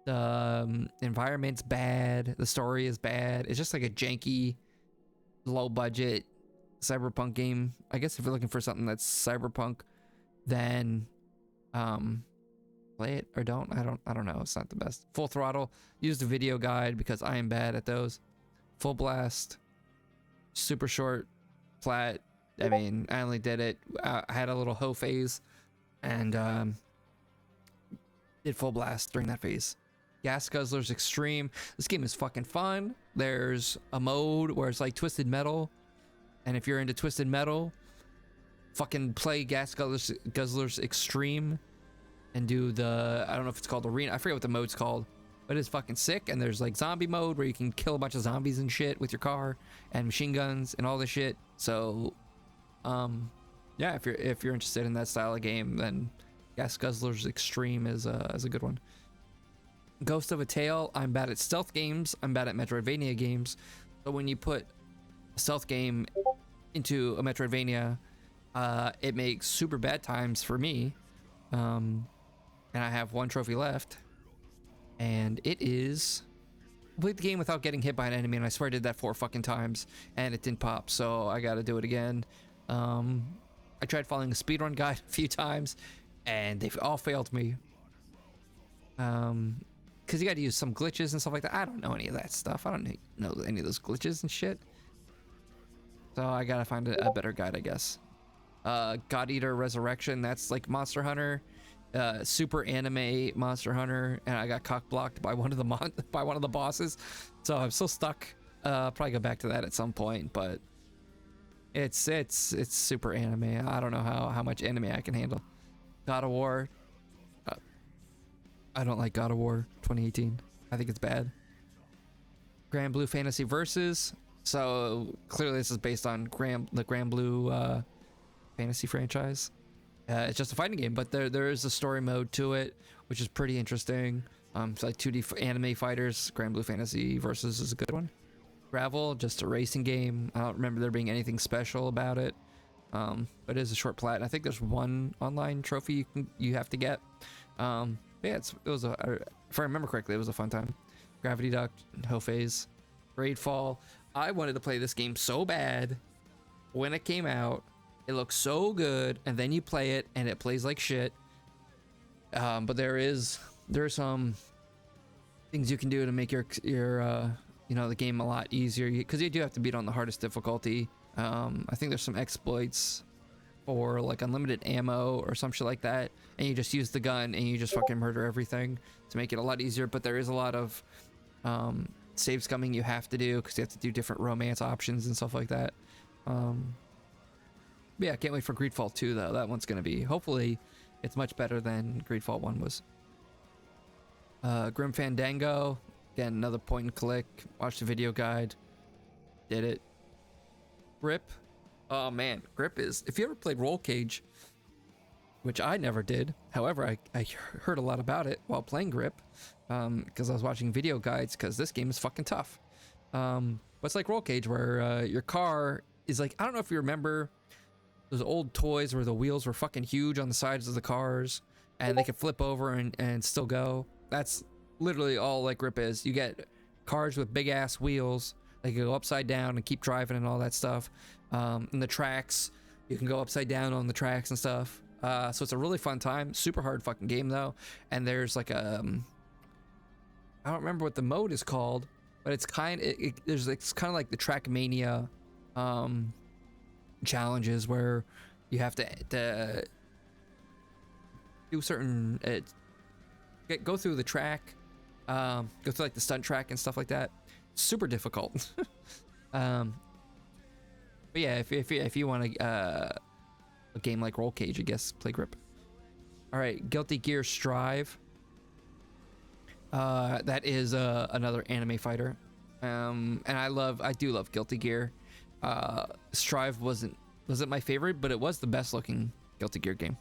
The environment's bad. The story is bad. It's just like a janky, low budget cyberpunk game. I guess if you're looking for something that's cyberpunk, then play it or don't. I don't know. It's not the best. Full Throttle. Use the video guide because I am bad at those. Full Blast. Super short. Plat. I mean, I only did it. I had a little hoe phase and did Full Blast during that phase. Gas Guzzlers Extreme. This game is fucking fun. There's a mode where it's like Twisted Metal, and if you're into Twisted Metal, fucking play Gas Guzzlers Extreme and do the, I don't know if it's called Arena. I forget what the mode's called, but it's fucking sick. And there's like zombie mode where you can kill a bunch of zombies and shit with your car and machine guns and all this shit. So yeah, if you're interested in that style of game, then Gas Guzzlers Extreme is a good one. Ghost of a Tale. I'm bad at stealth games. I'm bad at Metroidvania games. So when you put a stealth game into a Metroidvania, it makes super bad times for me. And I have one trophy left, and it is complete the game without getting hit by an enemy. And I swear I did that 4 fucking times, and it didn't pop. So I got to do it again. I tried following a speedrun guide a few times, and they've all failed me. Because you got to use some glitches and stuff like that. I don't know any of that stuff. I don't know any of those glitches and shit. So I gotta find a better guide, I guess. God Eater Resurrection. That's like Monster Hunter, super anime Monster Hunter, and I got cock blocked by one of the bosses. So I'm still stuck. Probably go back to that at some point, but it's super anime. I don't know how much anime I can handle. God of War. I don't like God of War 2018. I think it's bad. Grand Blue Fantasy Versus. So clearly this is based on the Grand Blue Fantasy franchise. It's just a fighting game, but there is a story mode to it, which is pretty interesting. It's like 2D anime fighters. Grand Blue Fantasy Versus is a good one. Gravel, just a racing game. I don't remember there being anything special about it. But it is a short plat. And I think there's one online trophy you have to get. Yeah, if I remember correctly, it was a fun time. Gravity Duct, Hoe Phase, Raidfall. I wanted to play this game so bad when it came out. It looked so good, and then you play it, and it plays like shit. But there are some things you can do to make your the game a lot easier, because you do have to beat on the hardest difficulty. I think there's some exploits or like unlimited ammo or some shit like that, and you just use the gun and you just fucking murder everything to make it a lot easier. But there is a lot of save scumming you have to do, because you have to do different romance options and stuff like that. Yeah, I can't wait for Greedfall 2 though. That one's gonna be, hopefully it's much better than Greedfall 1 was. Grim Fandango, again, another point and click. Watch the video guide, did it. Grip. Oh man, Grip is, if you ever played Roll Cage, which I never did, however I heard a lot about it while playing Grip, because I was watching video guides, because this game is fucking tough. But it's like Roll Cage, where your car is like, I don't know if you remember those old toys where the wheels were fucking huge on the sides of the cars and they could flip over and still go. That's literally all like Grip is. You get cars with big ass wheels. They can go upside down and keep driving and all that stuff. And the tracks, you can go upside down on the tracks and stuff. So it's a really fun time. Super hard fucking game though. And there's like I don't remember what the mode is called, but it's it's kind of like the Trackmania challenges, where you have to do certain go through the track, go through like the stunt track and stuff like that. Super difficult. But yeah, if you want a game like Roll Cage, I guess play Grip. All right, Guilty Gear Strive. That is another anime fighter. And I do love Guilty Gear. Strive wasn't my favorite, but it was the best looking Guilty Gear game.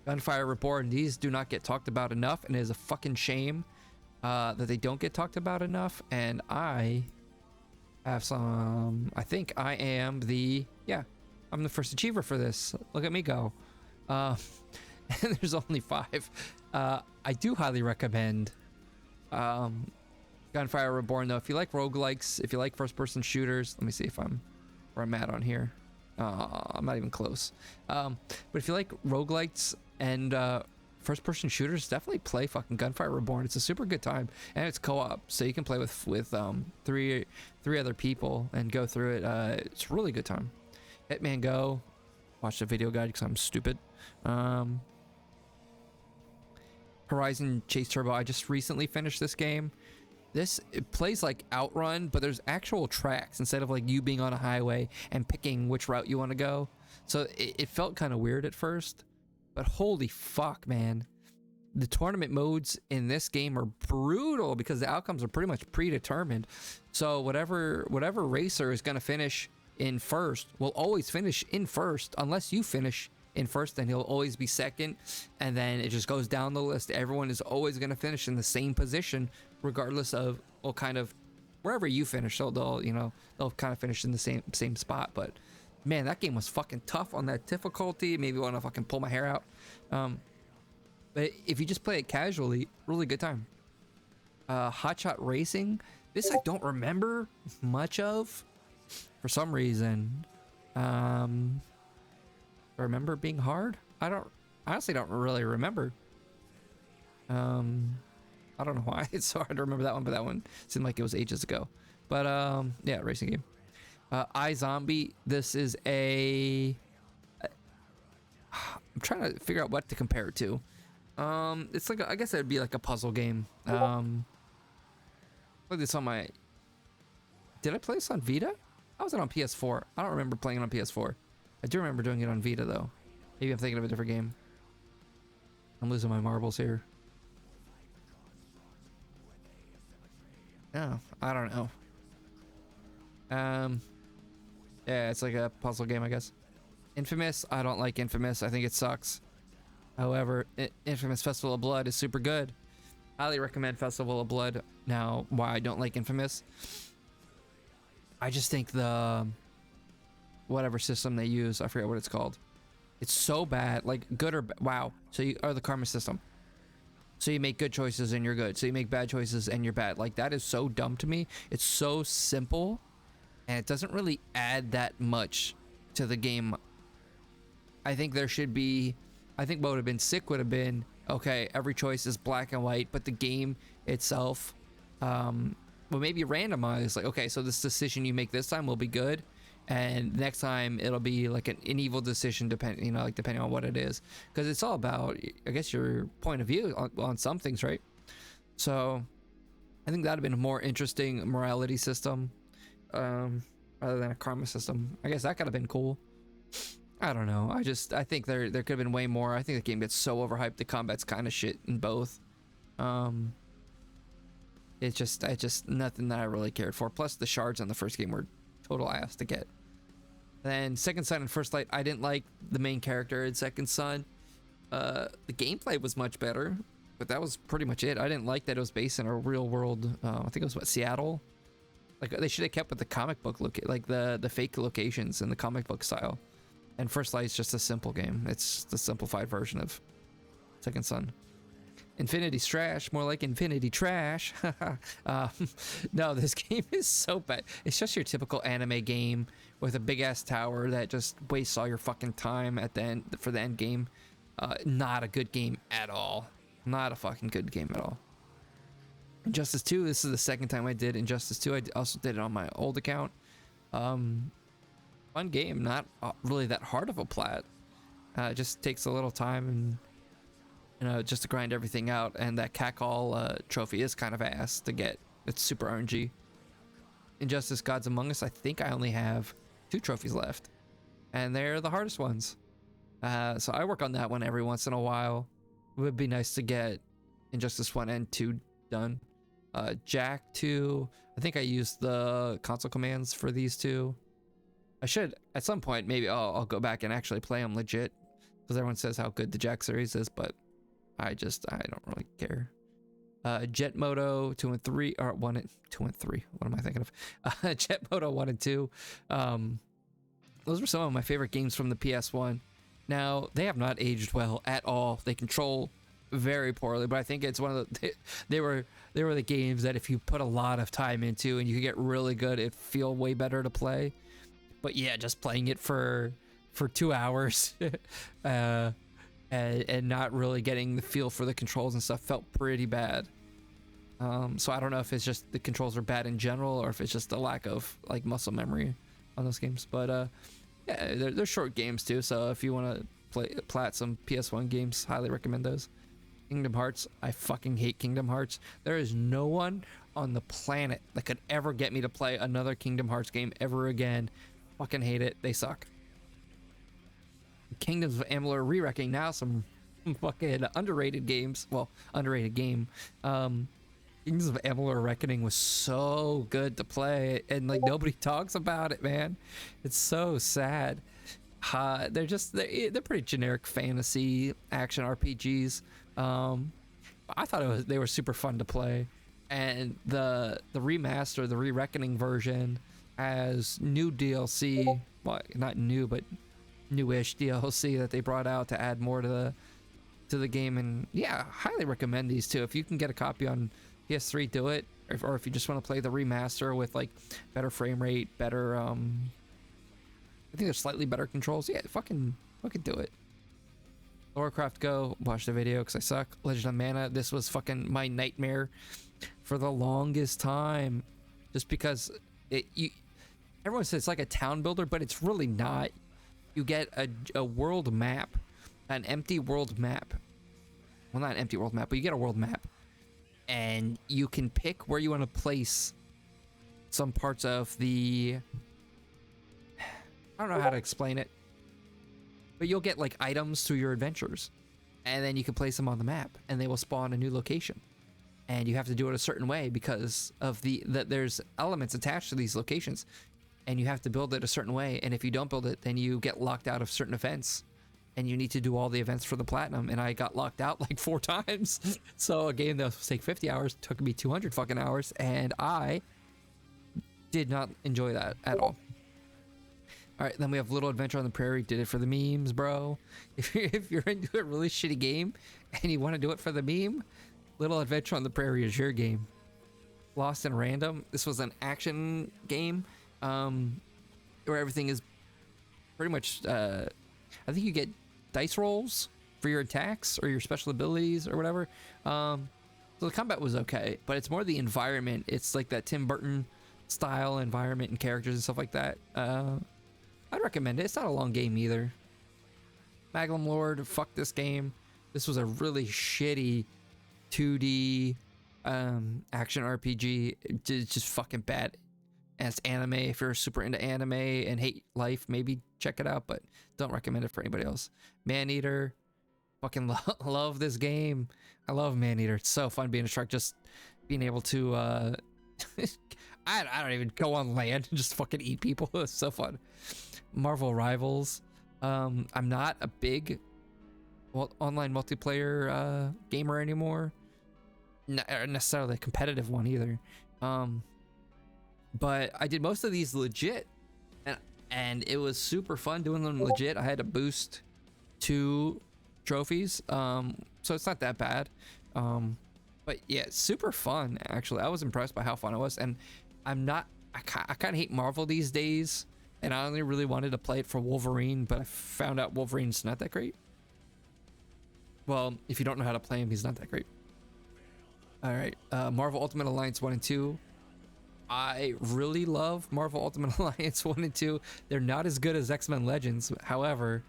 Gunfire Reborn, these do not get talked about enough, and it is a fucking shame that they don't get talked about enough. And I have some, I think I am I'm the first achiever for this. Look at me go. And there's only 5. I do highly recommend Gunfire Reborn though. If you like roguelikes, if you like first person shooters, let me see if where I'm at on here. I'm not even close. But if you like roguelikes and first person shooters, definitely play fucking Gunfire Reborn. It's a super good time, and it's co-op, so you can play with three other people and go through it. It's a really good time. Hitman Go, watch the video guide because I'm stupid. Horizon Chase Turbo, I just recently finished this game. It plays like Outrun, but there's actual tracks instead of like you being on a highway and picking which route you want to go. So it felt kind of weird at first, but holy fuck, man. The tournament modes in this game are brutal because the outcomes are pretty much predetermined. So whatever racer is going to finish in first will always finish in first. Unless you finish in first, then he'll always be second, and then it just goes down the list. Everyone is always going to finish in the same position regardless of kind of wherever you finish. So they'll kind of finish in the same spot. But man, that game was fucking tough on that difficulty. Maybe want to fucking pull my hair out. But if you just play it casually, really good time. Hotshot Racing, this I don't remember much of for some reason. I remember being hard. I honestly don't really remember. I don't know why it's so hard to remember that one, but that one seemed like it was ages ago. But yeah, racing game. iZombie, this is I'm trying to figure out what to compare it to. It's like I guess it'd be like a puzzle game. Look, this on my. Did I play this on Vita? I was it on PS4. I don't remember playing it on PS4. I do remember doing it on Vita though. Maybe I'm thinking of a different game. I'm losing my marbles here. No, I don't know. Yeah, it's like a puzzle game, I guess. Infamous, I don't like Infamous. I think it sucks. However, Infamous Festival of Blood is super good. Highly recommend Festival of Blood. Now, why I don't like Infamous? I just think the whatever system they use, I forget what it's called. It's so bad, like good or wow. So the karma system. So you make good choices and you're good. So you make bad choices and you're bad. Like that is so dumb to me. It's so simple, and it doesn't really add that much to the game. I think there should be. I think what would have been sick would have been okay. Every choice is black and white, but the game itself, well, maybe randomized. Like okay, so this decision you make this time will be good, and next time it'll be like an evil decision, depending on what it is, because it's all about, I guess, your point of view on some things, right? So I think that'd have been a more interesting morality system, rather than a karma system. I guess that could have been cool. I don't know. I think there could have been way more. I think the game gets so overhyped. The combat's kind of shit in both. It's just nothing that I really cared for. Plus the shards on the first game were total ass to get. Then Second Son and First Light, I didn't like the main character in Second Son. The gameplay was much better, but that was pretty much it. I didn't like that it was based in a real world. I think it was Seattle. Like they should have kept with the comic book like the fake locations in the comic book style. And First Light is just a simple game. It's the simplified version of Second Son. Infinity Trash, more like Infinity Trash. No, this game is so bad. It's just your typical anime game with a big ass tower that just wastes all your fucking time at the end for the end game. Not a good game at all. Not a fucking good game at all. Injustice 2, this is the second time I did Injustice 2. I also did it on my old account. Fun game, not really that hard of a plat. It just takes a little time and just to grind everything out, and that catcall trophy is kind of ass to get. It's super RNG. Injustice Gods Among Us, I think I only have 2 trophies left, and they're the hardest ones. So I work on that one every once in a while. It would be nice to get Injustice 1 and 2 done. Jack 2, I think I used the console commands for these two. I should at some point, maybe I'll go back and actually play them legit, because everyone says how good the Jack series is, but I don't really care. Jet Moto 2 and 3, or 1 and 2 and 3. What am I thinking of? Jet Moto 1 and 2. Those were some of my favorite games from the PS1. Now, they have not aged well at all. They control very poorly, but I think it's one of the they were the games that if you put a lot of time into and you could get really good, it'd feel way better to play. But yeah, just playing it for 2 hours and not really getting the feel for the controls and stuff felt pretty bad. So I don't know if it's just the controls are bad in general or if it's just a lack of like muscle memory on those games. But yeah, they're short games too, so if you want to plat some PS1 games, highly recommend those. Kingdom Hearts, I fucking hate Kingdom Hearts. There is no one on the planet that could ever get me to play another Kingdom Hearts game ever again. Fucking hate it. They suck. Kingdoms of Amalur: Re-Reckoning, now some fucking underrated games. Well, underrated game. Kingdoms of Amalur: Reckoning was so good to play, and like nobody talks about it, man. It's so sad. They're pretty generic fantasy action RPGs. I thought they were super fun to play, and the remaster, the Re-Reckoning version, has new DLC. Well, not new, but newish DLC that they brought out to add more to the game. And yeah, highly recommend these two. If you can get a copy on PS3, do it. Or if you just want to play the remaster with like better frame rate, better I think there's slightly better controls. Yeah, fucking do it. Warcraft Go, watch the video because I suck. Legend of Mana, this was fucking my nightmare for the longest time, just because everyone says it's like a town builder, but it's really not. You get a world map, an empty world map. Well, not an empty world map, but you get a world map, and you can pick where you want to place some parts of the, I don't know how to explain it, but you'll get like items through your adventures, and then you can place them on the map and they will spawn a new location, and you have to do it a certain way because of that there's elements attached to these locations, and you have to build it a certain way, and if you don't build it, then you get locked out of certain events, and you need to do all the events for the platinum. And I got locked out like 4 times. So a game that was supposed to take 50 hours took me 200 fucking hours, and I did not enjoy that at all. All right, then we have Little Adventure on the Prairie. Did it for the memes, bro. If you're into a really shitty game and you want to do it for the meme, Little Adventure on the Prairie is your game. Lost in Random. This was an action game where everything is pretty much, I think you get dice rolls for your attacks or your special abilities or whatever. So the combat was okay, but it's more the environment. It's like that Tim Burton style environment and characters and stuff like that. I'd recommend it. It's not a long game either. Magnum Lord, fuck this game. This was a really shitty 2D action RPG. It's just fucking bad. And it's anime. If you're super into anime and hate life, maybe check it out, but don't recommend it for anybody else. Maneater, fucking love this game. I love Maneater. It's so fun being a shark, just being able to I don't even go on land and just fucking eat people. It's so fun. Marvel Rivals. I'm not a big online multiplayer gamer anymore. Not necessarily a competitive one either. But I did most of these legit, and it was super fun doing them legit. I had to boost 2 trophies, so it's not that bad. But yeah, super fun actually. I was impressed by how fun it was, and I kind of hate Marvel these days, and I only really wanted to play it for Wolverine, but I found out Wolverine's not that great. Well, if you don't know how to play him, he's not that great. All right, Marvel Ultimate Alliance 1 and 2. I really love Marvel Ultimate Alliance 1 and 2. They're not as good as X-Men Legends. However,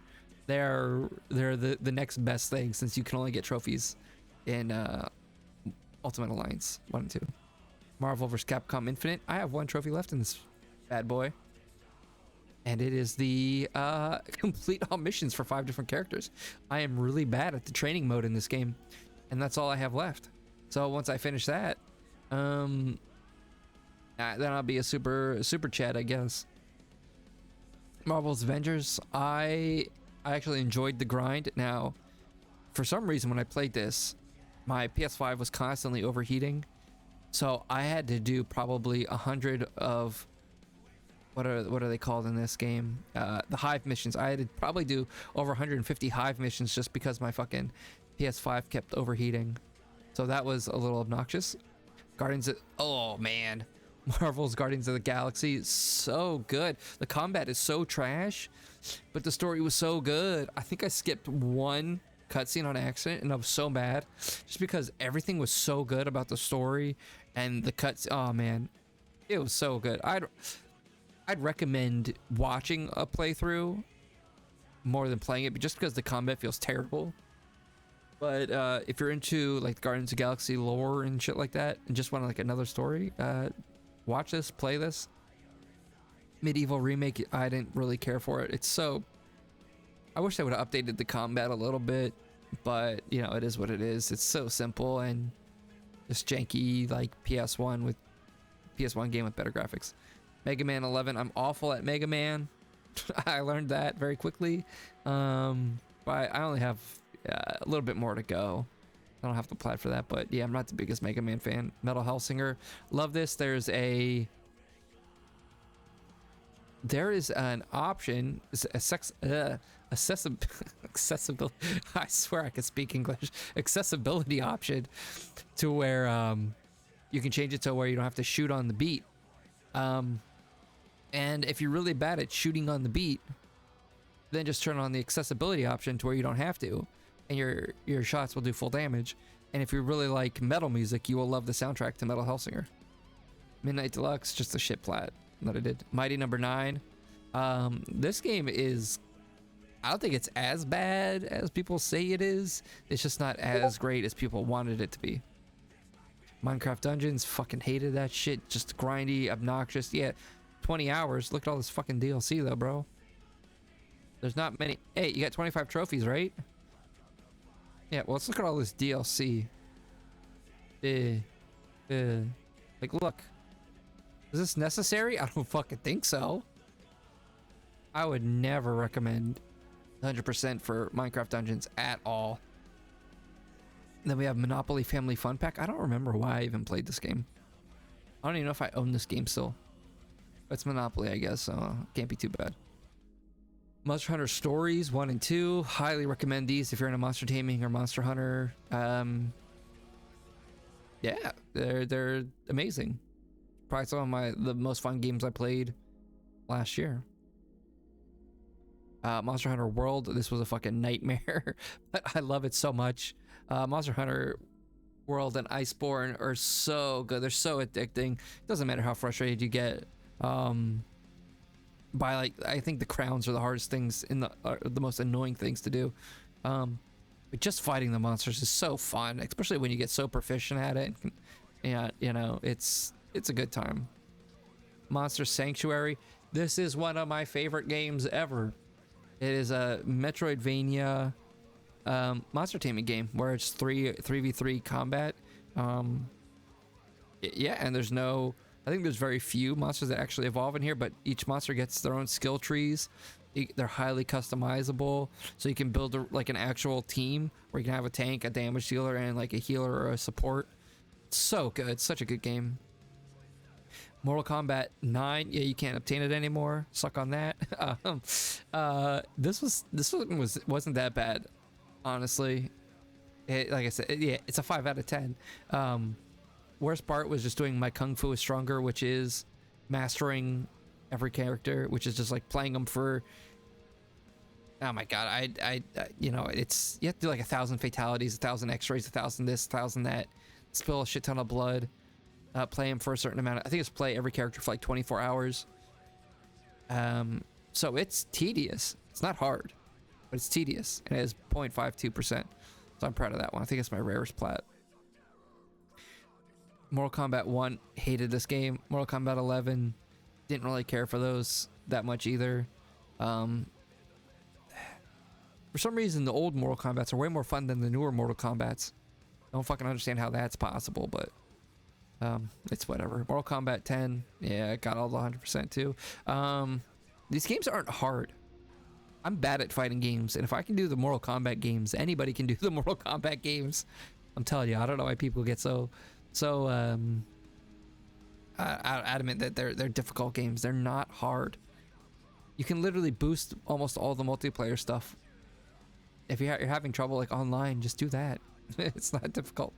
they're the next best thing, since you can only get trophies in Ultimate Alliance 1 and 2. Marvel vs. Capcom Infinite. I have 1 trophy left in this bad boy. And it is the complete all missions for 5 different characters. I am really bad at the training mode in this game, and that's all I have left. So once I finish that, then I'll be a super Chad, I guess. Marvel's Avengers, I actually enjoyed the grind. Now, for some reason, when I played this, my PS5 was constantly overheating, so I had to do probably 100 of what are they called in this game? The hive missions. I had to probably do over 150 hive missions just because my fucking PS5 kept overheating. So that was a little obnoxious. Oh man, Marvel's Guardians of the Galaxy is so good. The combat is so trash, but the story was so good. I think I skipped one cutscene on accident, and I was so mad just because everything was so good about the story and the cuts. Oh man, it was so good. I'd recommend watching a playthrough more than playing it, but just because the combat feels terrible. But if you're into like Guardians of the Galaxy lore and shit like that, and just want like another story, watch this, play this. Medieval remake, I didn't really care for it. It's so, I wish they would have updated the combat a little bit, but you know, it is what it is. It's so simple and just janky, like PS1 game with better graphics. Mega Man 11, I'm awful at Mega Man. I learned that very quickly. But I only have a little bit more to go. I don't have to apply for that, but yeah, I'm not the biggest Mega Man fan. Metal Hellsinger, love this. There is an option, accessibility. I swear I can speak English. Accessibility option to where you can change it to where you don't have to shoot on the beat. And if you're really bad at shooting on the beat, then just turn on the accessibility option to where you don't have to, and your shots will do full damage. And if you really like metal music, you will love the soundtrack to Metal Hellsinger. Midnight Deluxe, just a shit plat that I did. Mighty Number 9. This game is, I don't think it's as bad as people say it is. It's just not as great as people wanted it to be. Minecraft Dungeons, fucking hated that shit. Just grindy, obnoxious. Yeah, 20 hours. Look at all this fucking DLC though, bro. There's not many. Hey, you got 25 trophies, right? Yeah, well, let's look at all this DLC. Like, look. Is this necessary? I don't fucking think so. I would never recommend 100% for Minecraft Dungeons at all. Then we have Monopoly Family Fun Pack. I don't remember why I even played this game. I don't even know if I own this game still. It's Monopoly, I guess, so can't be too bad. Monster Hunter Stories 1 and 2. Highly recommend these if you're into Monster Taming or Monster Hunter. Yeah, they're amazing. Probably some of the most fun games I played last year. Monster Hunter World, this was a fucking nightmare, but I love it so much. Monster Hunter World and Iceborne are so good. They're so addicting. It doesn't matter how frustrated you get. By like, I think the crowns are the hardest things the most annoying things to do. But just fighting the monsters is so fun, especially when you get so proficient at it. And you know, it's a good time. Monster Sanctuary. This is one of my favorite games ever. It is a Metroidvania monster taming game where it's 3v3 combat. Yeah, and there's no, I think there's very few monsters that actually evolve in here, but each monster gets their own skill trees. They're highly customizable, so you can build like an actual team where you can have a tank, a damage dealer, and like a healer or a support. It's so good. It's such a good game. Mortal Kombat 9. Yeah, you can't obtain it anymore. Suck on that. This one wasn't that bad, honestly. Like I said, yeah, it's a 5 out of 10. Worst part was just doing my Kung Fu is Stronger, which is mastering every character, which is just like playing them for, oh my god, I you know, it's, you have to do like 1,000 fatalities, 1,000 x-rays, 1,000 this, 1,000 that, spill a shit ton of blood, play him for a certain amount I think it's play every character for like 24 hours. So it's tedious. It's not hard, but it's tedious, and it is 0.52%, so I'm proud of that one. I think it's my rarest plat. Mortal Kombat 1, hated this game. Mortal Kombat 11, didn't really care for those that much either. For some reason, the old Mortal Kombats are way more fun than the newer Mortal Kombats. Don't fucking understand how that's possible, but it's whatever. Mortal Kombat 10, yeah, got all the 100% too. These games aren't hard. I'm bad at fighting games, and if I can do the Mortal Kombat games, anybody can do the Mortal Kombat games. I'm telling you, I don't know why people get so adamant that they're difficult games. They're not hard. You can literally boost almost all the multiplayer stuff. If you're having trouble like online, just do that. It's not difficult.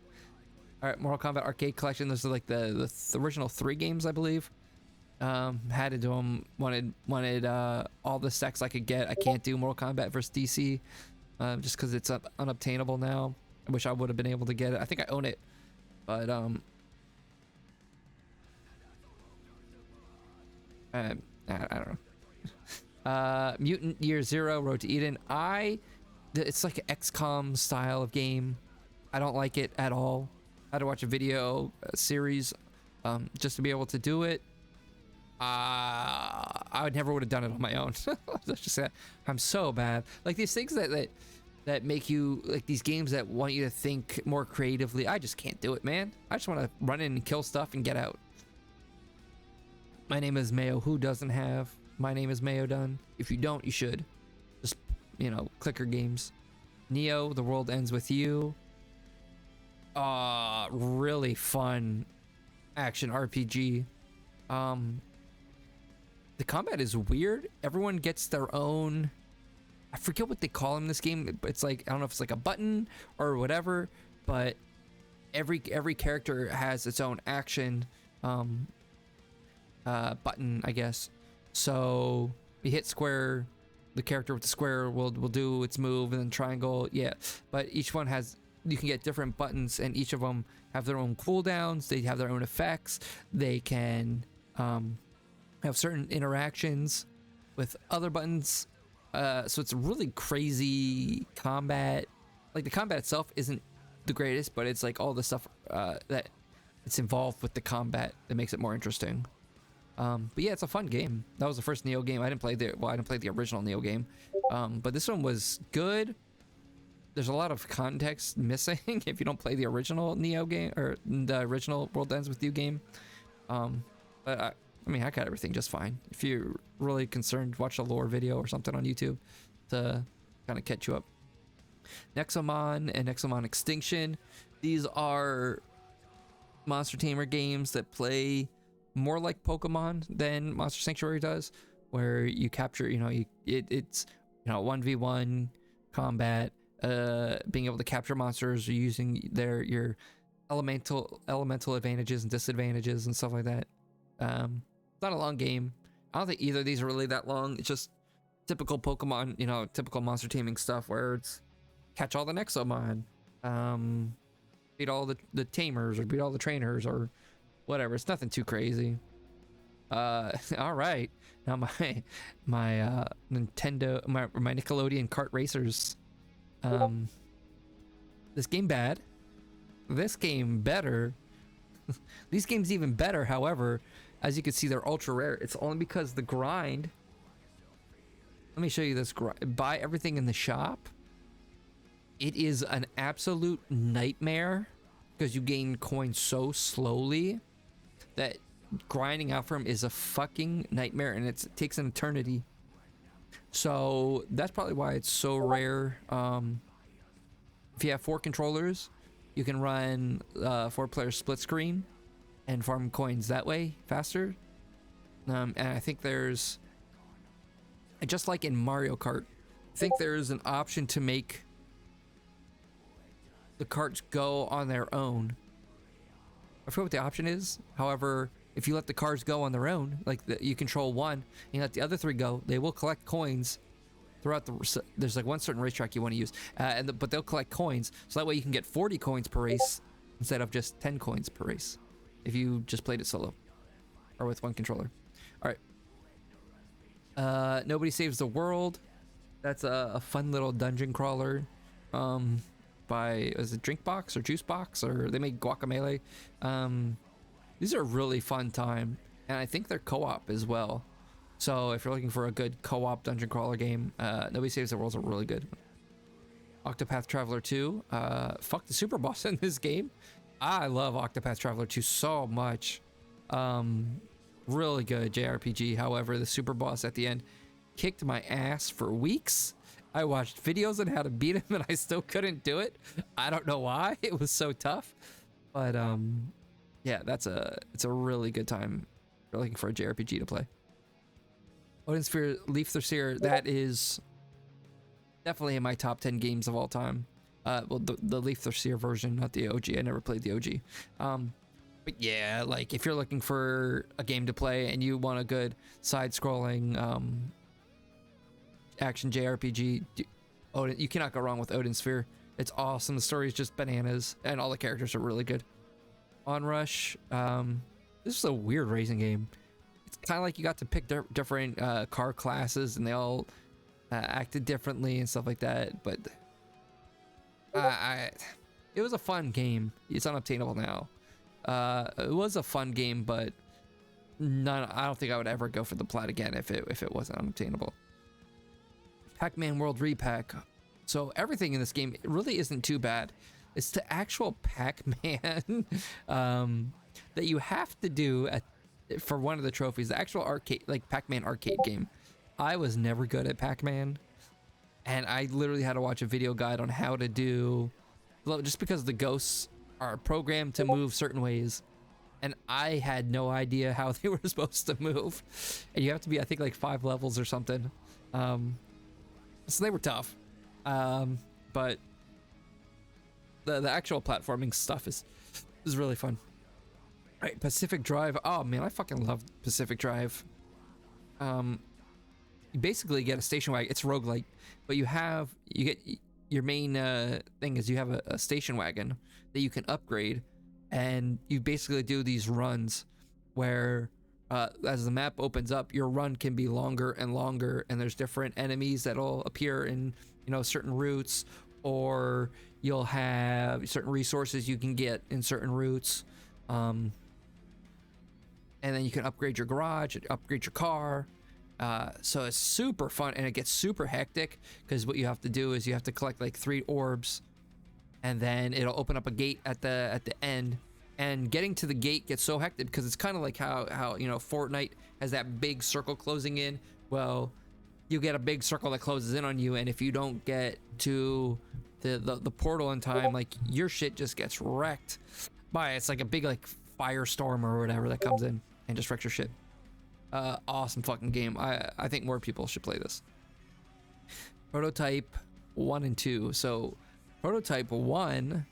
All right, Mortal Kombat Arcade Collection. Those are like the original 3 games, I believe. Had to do them. Wanted all the stacks I could get. I can't do Mortal Kombat versus DC, just because it's unobtainable now. I wish I would have been able to get it. I think I own it, but I don't know. Mutant Year Zero, Road to Eden. It's like an XCOM style of game. I don't like it at all. I had to watch a video series just to be able to do it. I would never would have done it on my own. Let's just say that. I'm so bad. Like these things that make you, like these games that want you to think more creatively. I just can't do it, man. I just want to run in and kill stuff and get out. My name is Mayo. Who doesn't have My Name is Mayo done? If you don't, you should. Just, clicker games. Neo, The World Ends With You. Really fun action RPG. The combat is weird. Everyone gets their own, I forget what they call in this game. It's like, I don't know if it's like a button or whatever, but every character has its own action button, I guess. So you hit square, the character with the square will do its move, and then triangle, yeah. But each one has, you can get different buttons, and each of them have their own cooldowns. They have their own effects. They can have certain interactions with other buttons. So it's really crazy combat. Like the combat itself isn't the greatest, but it's like all the stuff that it's involved with the combat that makes it more interesting. But yeah, it's a fun game. That was the first Neo game. I didn't play the original Neo game. But this one was good. There's a lot of context missing if you don't play the original Neo game or the original World Ends With You game. But I got everything just fine. If you're really concerned, watch a lore video or something on YouTube to kind of catch you up. Nexomon and Nexomon Extinction. These are Monster Tamer games that play more like Pokemon than Monster Sanctuary does, where you capture, it's 1v1 combat, being able to capture monsters using your elemental advantages and disadvantages and stuff like that. It's not a long game. I don't think either of these are really that long. It's just typical Pokemon, typical monster taming stuff where it's catch all the Nexomon, beat all the tamers or beat all the trainers or whatever. It's nothing too crazy. All right. Now my Nintendo, my Nickelodeon kart racers. This game bad. This game better. These games even better. However, as you can see, they're ultra rare. It's only because the grind. Let me show you this grind. Buy everything in the shop. It is an absolute nightmare because you gain coins so slowly that grinding out for them is a fucking nightmare, and it takes an eternity. So that's probably why it's so rare. If you have 4 controllers, you can run 4-player split screen and farm coins that way faster. And I think there's, just like in Mario Kart, I think there's an option to make the carts go on their own. I forget what the option is. However, if you let the cars go on their own, like you control one and you let the other 3 go, they will collect coins throughout there's like one certain racetrack you want to use, but they'll collect coins, so that way you can get 40 coins per race instead of just 10 coins per race if you just played it solo or with one controller. All right. Nobody Saves the World. That's a fun little dungeon crawler. Is it Drinkbox or Juicebox, or they make Guacamelee. These are a really fun time, and I think they're co-op as well. So if you're looking for a good co-op dungeon crawler game, Nobody Saves the World's a really good one. Octopath Traveler 2. Fuck the super boss in this game. I love Octopath Traveler 2 so much. Really good JRPG. However, the super boss at the end kicked my ass for weeks. I watched videos on how to beat him and I still couldn't do it. I don't know why. It was so tough. But yeah, it's a really good time. If you're looking for a JRPG to play. Odin Sphere Leaf Thurseer, that is definitely in my top 10 games of all time. Well, the Leaf Thurseer version, not the OG. I never played the OG. But yeah, like if you're looking for a game to play and you want a good side-scrolling action JRPG, Odin, you cannot go wrong with Odin Sphere. It's awesome. The story is just bananas, and all the characters are really good. Onrush, this is a weird racing game. It's kind of like you got to pick different car classes, and they all acted differently and stuff like that. But it was a fun game. It's unobtainable now. It was a fun game, but I don't think I would ever go for the Plat again if it wasn't unobtainable. Pac-Man World Repack. So everything in this game really isn't too bad. It's the actual Pac-Man that you have to do for one of the trophies. The actual arcade, like Pac-Man arcade game. I was never good at Pac-Man, and I literally had to watch a video guide on how to do, just because the ghosts are programmed to move certain ways, and I had no idea how they were supposed to move. And you have to be, I think, like 5 levels or something. So they were tough. But the actual platforming stuff is really fun. All right, Pacific Drive. Oh man, I fucking love Pacific Drive. You basically get a station wagon. It's roguelike, but you get your main thing is you have a station wagon that you can upgrade, and you basically do these runs where as the map opens up, your run can be longer and longer, and there's different enemies that'll appear in certain routes, or you'll have certain resources you can get in certain routes, and then you can upgrade your garage, upgrade your car. So it's super fun, and it gets super hectic because what you have to do is you have to collect like 3 orbs, and then it'll open up a gate at the end. And getting to the gate gets so hectic because it's kind of like how Fortnite has that big circle closing in. Well, you get a big circle that closes in on you, and if you don't get to the portal in time, like your shit just gets wrecked by it's like a big like firestorm or whatever that comes in and just wrecks your shit. Awesome fucking game. I think more people should play this. Prototype 1 and 2. So Prototype 1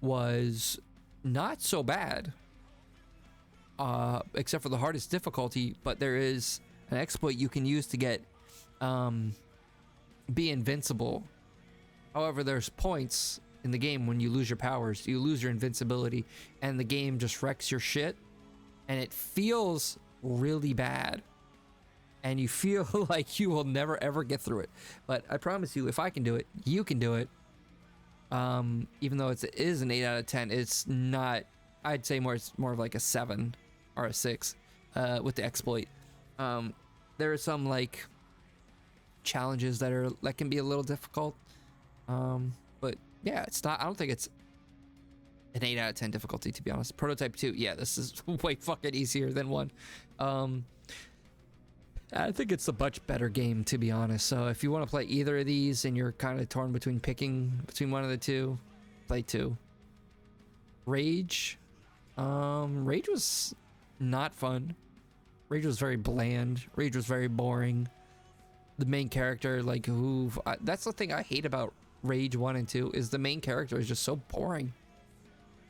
was not so bad, except for the hardest difficulty, but there is an exploit you can use to get be invincible. However, there's points in the game when you lose your powers, you lose your invincibility, and the game just wrecks your shit, and it feels really bad, and you feel like you will never ever get through it. But I promise you, if I can do it, you can do it. Even though it is an 8 out of 10, it's not, I'd say it's more of like a 7 or a 6 with the exploit. There are some like challenges that can be a little difficult, but yeah, it's not, I don't think it's an 8 out of 10 difficulty, to be honest. Prototype 2, yeah, this is way fucking easier than 1. I think it's a much better game, to be honest. So if you want to play either of these and you're kind of torn between picking between one of the two, play 2. Rage. Rage was not fun. Rage was very bland. Rage was very boring. The main character, like, that's the thing I hate about Rage 1 and 2, is the main character is just so boring.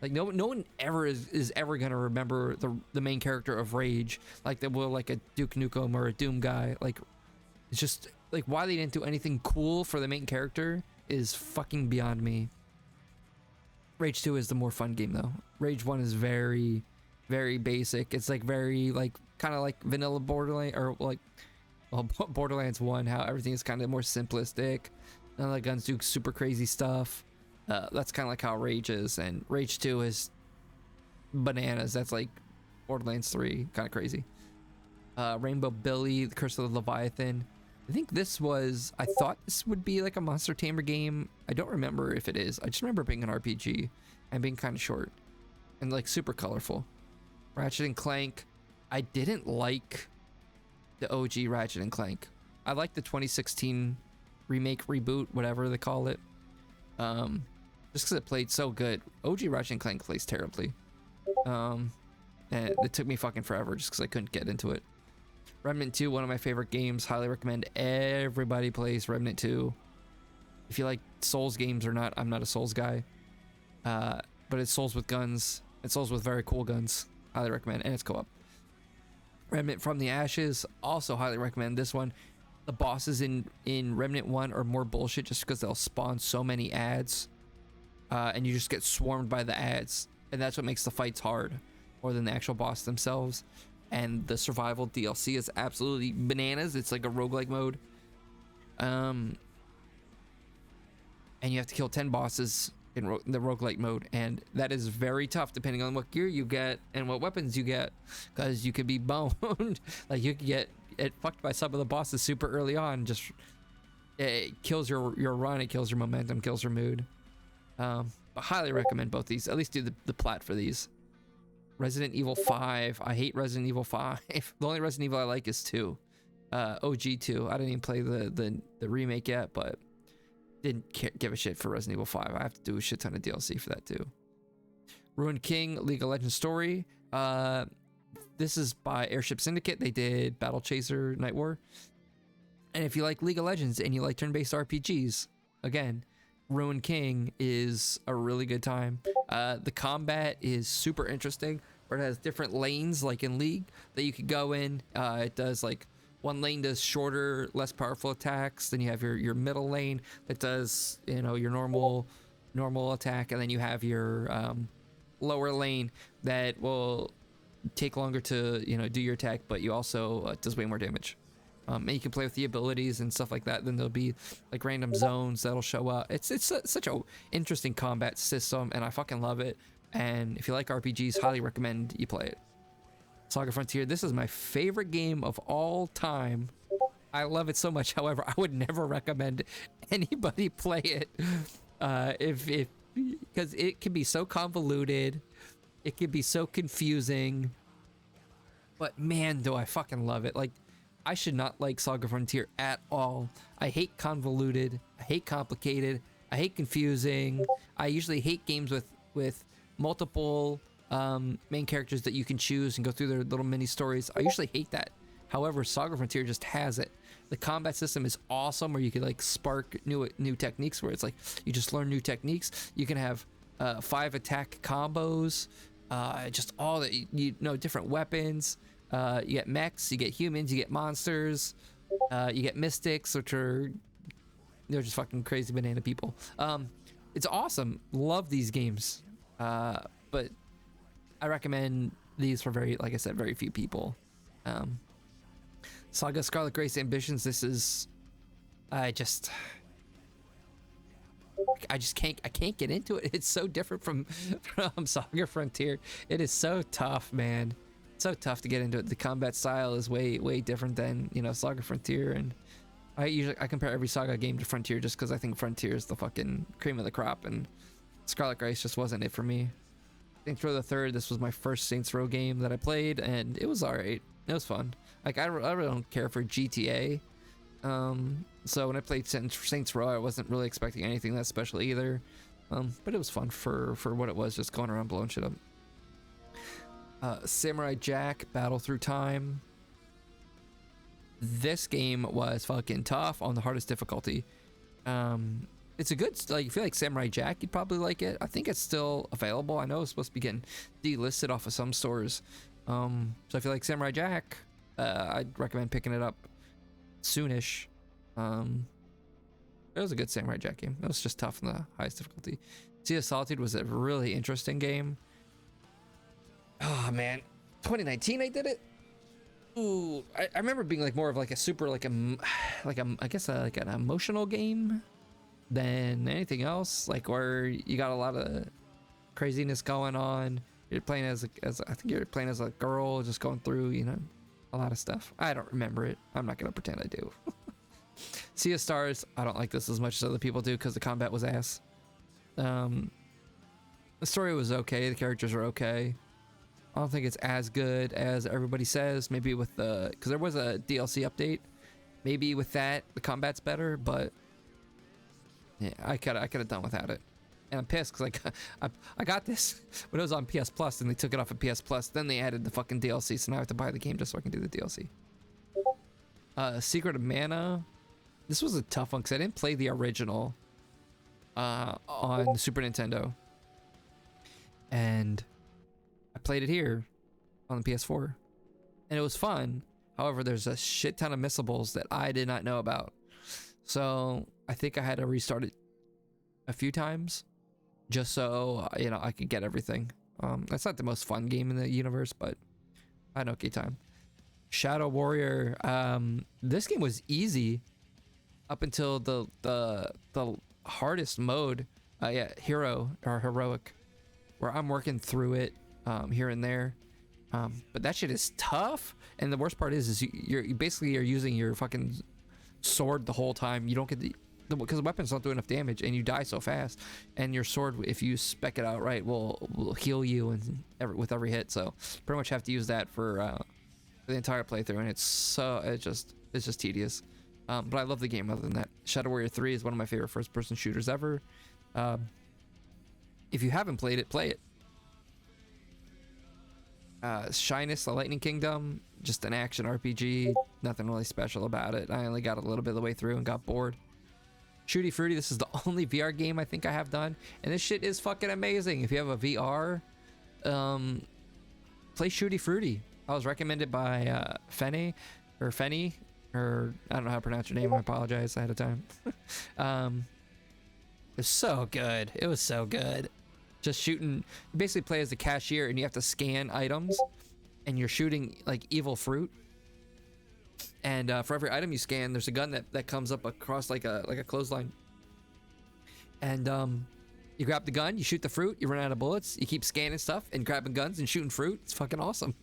Like no one ever is ever gonna remember the main character of Rage like they will like a Duke Nukem or a Doom guy. Like, it's just like why they didn't do anything cool for the main character is fucking beyond me. Rage 2 is the more fun game though. Rage 1 is very, very basic. It's like very like kind of like vanilla Borderlands, or like, well, Borderlands 1, how everything is kind of more simplistic. None of the guns do super crazy stuff. That's kind of like how Rage is, and Rage 2 is bananas. That's like Borderlands 3, kind of crazy. Rainbow Billy, The Curse of the Leviathan. I think this was, I thought this would be like a Monster Tamer game. I don't remember if it is. I just remember being an RPG and being kind of short and like super colorful. Ratchet and Clank. I didn't like the OG Ratchet and Clank. I like the 2016 remake, reboot, whatever they call it. Just because it played so good. OG Ratchet and Clank plays terribly. And it took me fucking forever just because I couldn't get into it. Remnant 2, one of my favorite games. Highly recommend everybody plays Remnant 2. If you like Souls games or not, I'm not a Souls guy. But it's Souls with guns. It's Souls with very cool guns. Highly recommend, and it's co-op. Remnant from the Ashes, also highly recommend this one. The bosses in Remnant 1 are more bullshit just because they'll spawn so many ads. And you just get swarmed by the ads. And that's what makes the fights hard, more than the actual boss themselves. And the survival DLC is absolutely bananas. It's like a roguelike mode. And you have to kill 10 bosses in the roguelike mode. And that is very tough depending on what gear you get and what weapons you get. Because you could be boned. Like you could get fucked by some of the bosses super early on. Just it kills your run, it kills your momentum, kills your mood. But highly recommend both these. At least do the Plat for these. Resident Evil 5. I hate Resident Evil 5. The only Resident Evil I like is 2. OG 2. I didn't even play the remake yet, but didn't give a shit for Resident Evil 5. I have to do a shit ton of DLC for that too. Ruined King, League of Legends story. This is by Airship Syndicate. They did Battle Chaser Night War. And if you like League of Legends and you like turn-based RPGs, again, Ruined King is a really good time. The combat is super interesting, where it has different lanes like in League that you could go in. It does like one lane does shorter, less powerful attacks. Then you have your middle lane that does, you know, your normal attack, and then you have your lower lane that will take longer to, you know, do your attack, but you also does way more damage. And you can play with the abilities and stuff like that. Then there'll be like random zones that'll show up. It's such a interesting combat system, and I fucking love it. And if you like RPGs, highly recommend you play it. Saga Frontier. This is my favorite game of all time. I love it so much. However, I would never recommend anybody play it because it can be so convoluted. It can be so confusing. But man, do I fucking love it. Like, I should not like Saga Frontier at all. I hate convoluted. I hate complicated. I hate confusing. I usually hate games with multiple main characters that you can choose and go through their little mini stories. I usually hate that. However, Saga Frontier just has it. The combat system is awesome, where you can like spark new techniques, where it's like you just learn new techniques. You can have 5 attack combos, just all that, you know, different weapons. You get mechs, you get humans, you get monsters, you get mystics, which are, they're just fucking crazy banana people. It's awesome. Love these games. But I recommend these for very, like I said, very few people. Saga Scarlet Grace Ambitions. This is, I can't get into it. It's so different from Saga Frontier. It is so tough, man. So tough to get into it. The combat style is way different than, you know, Saga Frontier, and I compare every Saga game to Frontier just because I think Frontier is the fucking cream of the crop, and Scarlet Grace just wasn't it for me. Saints Row the Third. This was my first Saints Row game that I played, and it was alright. It was fun. Like I really don't care for GTA, so when I played Saints Row, I wasn't really expecting anything that special either. But it was fun for what it was, just going around blowing shit up. Samurai Jack Battle Through Time. This game was fucking tough on the hardest difficulty. It's a good, like, if you like Samurai Jack, you'd probably like it. I think it's still available. I know it's supposed to be getting delisted off of some stores. So if you like Samurai Jack, I'd recommend picking it up soonish. It was a good Samurai Jack game. It was just tough on the highest difficulty. Sea of Solitude was a really interesting game. Oh man, 2019 I did it. Ooh, I remember being like more of like a super like I guess like an emotional game than anything else. Like where you got a lot of craziness going on. You're playing as I think you're playing as a girl, just going through, you know, a lot of stuff. I don't remember it. I'm not gonna pretend I do. Sea of Stars, I don't like this as much as other people do because the combat was ass. The story was okay. The characters are okay. I don't think it's as good as everybody says. Maybe with the, because there was a DLC update. Maybe with that the combat's better, but yeah, I could have done without it. And I'm pissed because I got this when it was on PS Plus and they took it off of PS Plus. Then they added the fucking DLC, so now I have to buy the game just so I can do the DLC. Secret of Mana. This was a tough one because I didn't play the original on the Super Nintendo. And I played it here on the PS4. And it was fun. However, there's a shit ton of missables that I did not know about. So I think I had to restart it a few times just so, you know, I could get everything. That's not the most fun game in the universe, but I had an okay time. Shadow Warrior. This game was easy up until the hardest mode. Yeah, hero or heroic, where I'm working through it here and there. But that shit is tough. And the worst part is you basically are using your fucking sword the whole time. You don't get because the weapons don't do enough damage and you die so fast. And your sword, if you spec it out right, will heal you and with every hit. So pretty much have to use that for the entire playthrough, and it's just tedious. But I love the game other than that. Shadow Warrior 3 is one of my favorite first-person shooters ever. If you haven't played it, play it. Shyness, the Lightning Kingdom, just an action RPG. Nothing really special about it. I only got a little bit of the way through and got bored. Shooty Fruity, this is the only VR game I think I have done, and this shit is fucking amazing. If you have a VR, play Shooty Fruity. I was recommended by Fenny, or I don't know how to pronounce your name. I apologize ahead of time. It was so good. It was so good. Just shooting. You basically play as the cashier, and you have to scan items, and you're shooting like evil fruit. And for every item you scan, there's a gun that comes up across like a clothesline. And you grab the gun, you shoot the fruit, you run out of bullets, you keep scanning stuff and grabbing guns and shooting fruit. It's fucking awesome.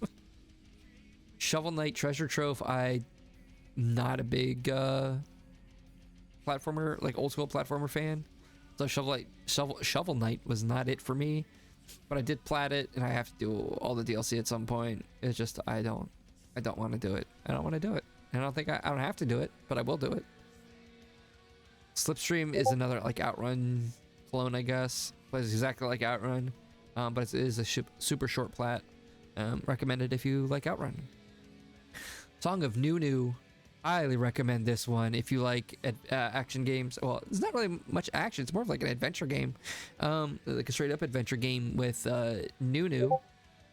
Shovel Knight Treasure Trove. I'm not a big platformer, like old school platformer fan. So Shovel Knight was not it for me. But I did plat it, and I have to do all the DLC at some point. It's just I don't want to do it. I don't want to do it. And I don't think I don't have to do it, but I will do it. Slipstream is another like Outrun clone, I guess. Plays exactly like Outrun, but it is a super short plat. Recommended if you like Outrun. Song of Nunu. Highly recommend this one if you like action games. Well, it's not really much action. It's more of like an adventure game, like a straight up adventure game with Nunu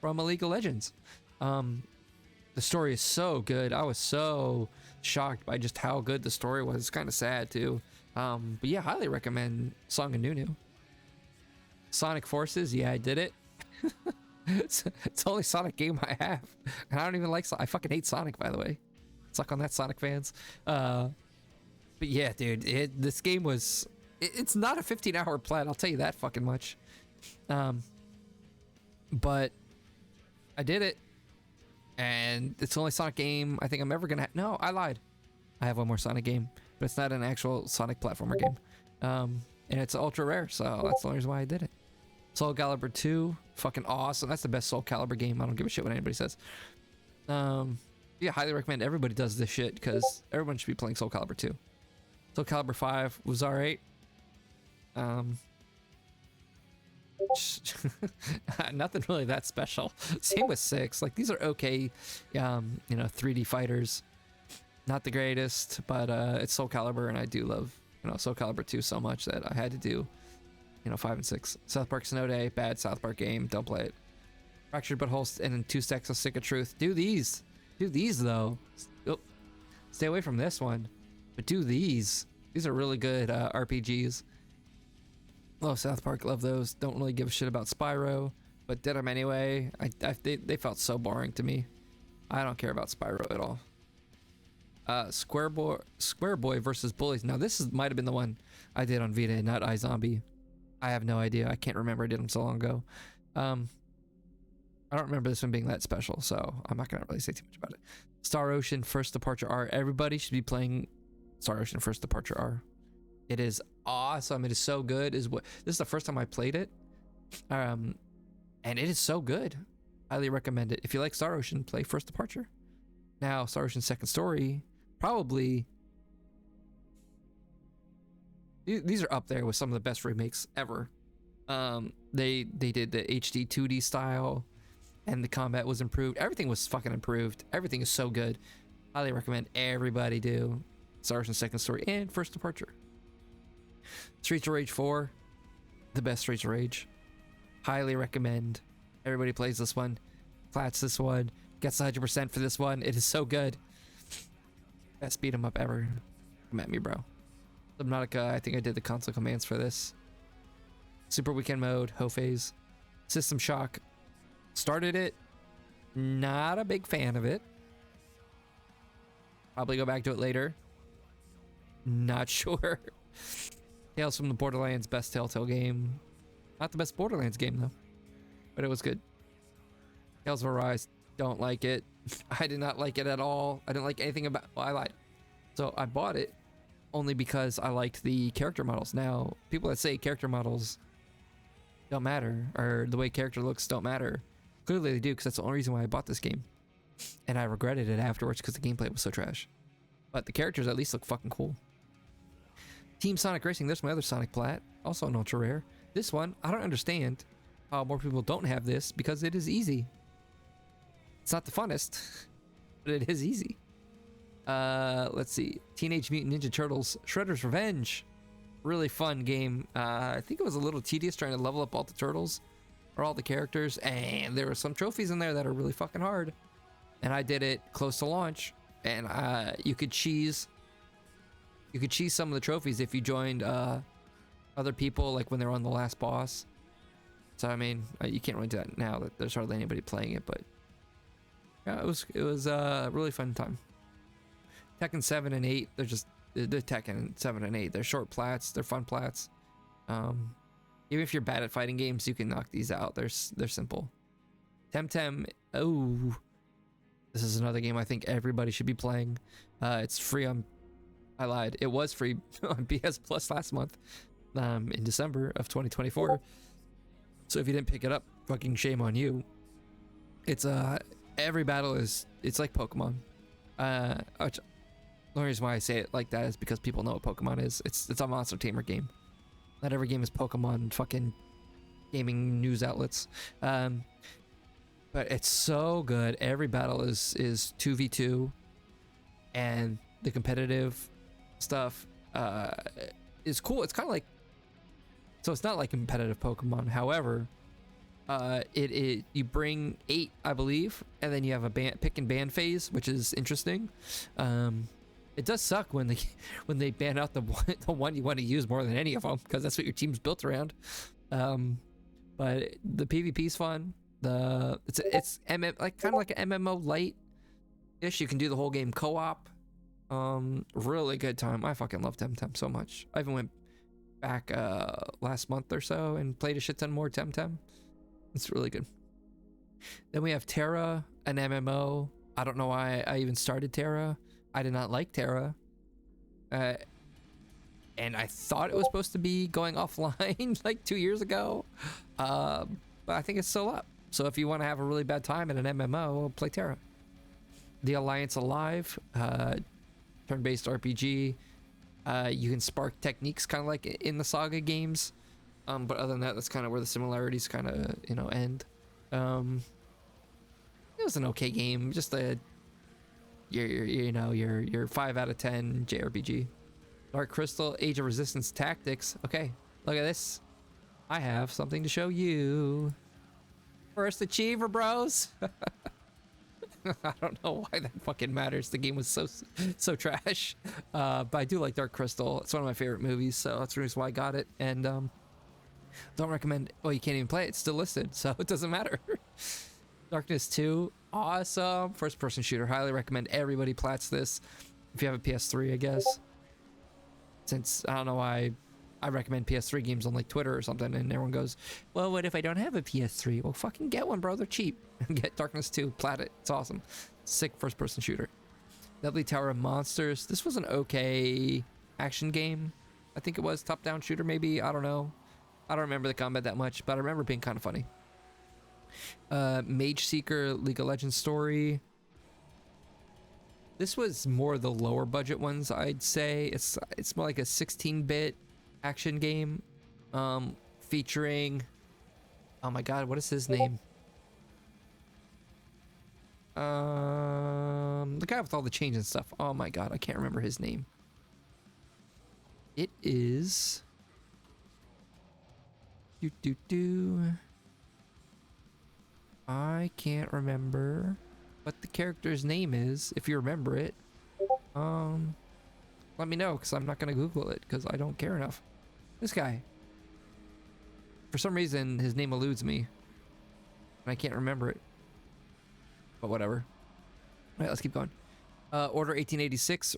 from League of Legends. The story is so good. I was so shocked by just how good the story was. It's kind of sad too. But yeah, highly recommend Song of Nunu. Sonic Forces. Yeah, I did it. It's the only Sonic game I have. And I don't even like I fucking hate Sonic, by the way. Suck on that, Sonic fans. But yeah, dude, this game was... It's not a 15-hour plat, I'll tell you that fucking much. But I did it. And it's the only Sonic game I think I'm ever gonna have. No, I lied. I have one more Sonic game, but it's not an actual Sonic platformer game. And it's ultra rare, so that's the only reason why I did it. Soul Calibur 2, fucking awesome. That's the best Soul Calibur game. I don't give a shit what anybody says. Yeah, highly recommend everybody does this shit because everyone should be playing Soul Calibur 2. Soul Calibur 5 was alright. Nothing really that special. Same with 6. Like, these are okay, you know, 3D fighters. Not the greatest, but it's Soul Calibur, and I do love, you know, Soul Calibur 2 so much that I had to do, you know, 5 and 6. South Park Snow Day, bad South Park game. Don't play it. Fractured Butthole and 2 Stacks of Stick of Truth. Do these. Do these, though. Oh, stay away from this one. But do these. These are really good RPGs. Love South Park, love those. Don't really give a shit about Spyro, but did them anyway. They felt so boring to me. I don't care about Spyro at all. Square Boy versus Bullies. Now this might have been the one I did on Vita, not iZombie. I have no idea. I can't remember. I did them so long ago. I don't remember this one being that special, so I'm not gonna really say too much about it. Star Ocean First Departure R. Everybody should be playing Star Ocean First Departure are. It is awesome. It is so good. This is the first time I played it, and it is so good. Highly recommend it. If you like Star Ocean, play First Departure. Now, Star Ocean Second Story, probably these are up there with some of the best remakes ever. They did the HD 2D style, and the combat was improved. Everything was fucking improved. Everything is so good. Highly recommend everybody do Star Ocean Second Story and First Departure. Streets of Rage 4, the best Streets of Rage. Highly recommend everybody plays this one. Plat's this one. Gets 100% for this one. It is so good. Best beat 'em up ever. Come at me, bro. Subnautica, I think I did the console commands for this. Super Weekend Mode, Ho Phase. System Shock. Started it. Not a big fan of it. Probably go back to it later. Not sure. Tales from the Borderlands, best Telltale game. Not the best Borderlands game though, but it was good. Tales of Arise, don't like it. I did not like it at all. I didn't like anything about. Well, I lied. So I bought it only because I liked the character models. Now, people that say character models don't matter, or the way character looks don't matter, clearly they do, because that's the only reason why I bought this game. And I regretted it afterwards because the gameplay was so trash. But the characters at least look fucking cool. Team Sonic Racing, there's my other Sonic Plat, also an ultra rare. This one, I don't understand how more people don't have this, because it is easy. It's not the funnest, but it is easy. Let's see. Teenage Mutant Ninja Turtles Shredder's Revenge. Really fun game. I think it was a little tedious trying to level up all the turtles or all the characters, and there were some trophies in there that are really fucking hard. And I did it close to launch, and you could cheese some of the trophies if you joined other people, like when they're on the last boss. So I mean, you can't really do that now that there's hardly anybody playing it, but yeah, it was a really fun time. Tekken 7 and 8, they're Tekken 7 and 8. They're short plats, they're fun plats. Even if you're bad at fighting games, you can knock these out. They're simple. Temtem, oh, this is another game I think everybody should be playing. It's free on. I lied. It was free on PS Plus last month, in December of 2024. So if you didn't pick it up, fucking shame on you. It's every battle it's like Pokemon. Which, the only reason why I say it like that is because people know what Pokemon is. It's a Monster Tamer game. Not every game is Pokemon fucking gaming news outlets. But it's so good. Every battle is 2v2, and the competitive stuff is cool. It's kind of like, so it's not like competitive Pokemon. However, you bring 8, I believe, and then you have a pick and ban phase, which is interesting. It does suck when they ban out the one you want to use more than any of them, because that's what your team's built around. But the PvP's fun. It's like kind of like an MMO light ish. You can do the whole game co-op. Really good time. I fucking love Temtem so much. I even went back last month or so and played a shit ton more Temtem. It's really good. Then we have Terra, an MMO. I don't know why I even started Terra. I did not like Terra. And I thought it was supposed to be going offline like 2 years ago. But I think it's still up. So if you want to have a really bad time in an MMO, play Terra. The Alliance Alive, turn-based RPG. You can spark techniques kind of like in the Saga games. But other than that, that's kind of where the similarities kind of, end. It was an okay game. Just your 5 out of 10 JRPG. Dark Crystal, Age of Resistance Tactics. Okay, look at this. I have something to show you. First achiever, bros. I don't know why that fucking matters. The game was so trash. But I do like Dark Crystal. It's one of my favorite movies, so that's the reason why I got it. And don't recommend. Well, you can't even play it. It's still listed, so it doesn't matter. Darkness 2, awesome first-person shooter. Highly recommend everybody plats this if you have a PS3, I guess. Since I don't know why I recommend PS3 games on like Twitter or something, and everyone goes, well, what if I don't have a PS3? Well, fucking get one, bro. They're cheap. Get Darkness 2, plat it. It's awesome. Sick first-person shooter. Lovely Tower of Monsters. This was an okay action game. I think it was top-down shooter, maybe. I don't know. I don't remember the combat that much, but I remember it being kind of funny. Mage Seeker, League of Legends story. This was more the lower budget ones, I'd say. It's more like a 16-bit action game, featuring. Oh my God, what is his name? The guy with all the chains and stuff. Oh my God, I can't remember his name. It is. I can't remember what the character's name is. If you remember it, let me know, because I'm not gonna Google it because I don't care enough. This guy. For some reason, his name eludes me, and I can't remember it. But whatever. All right, let's keep going. Order 1886.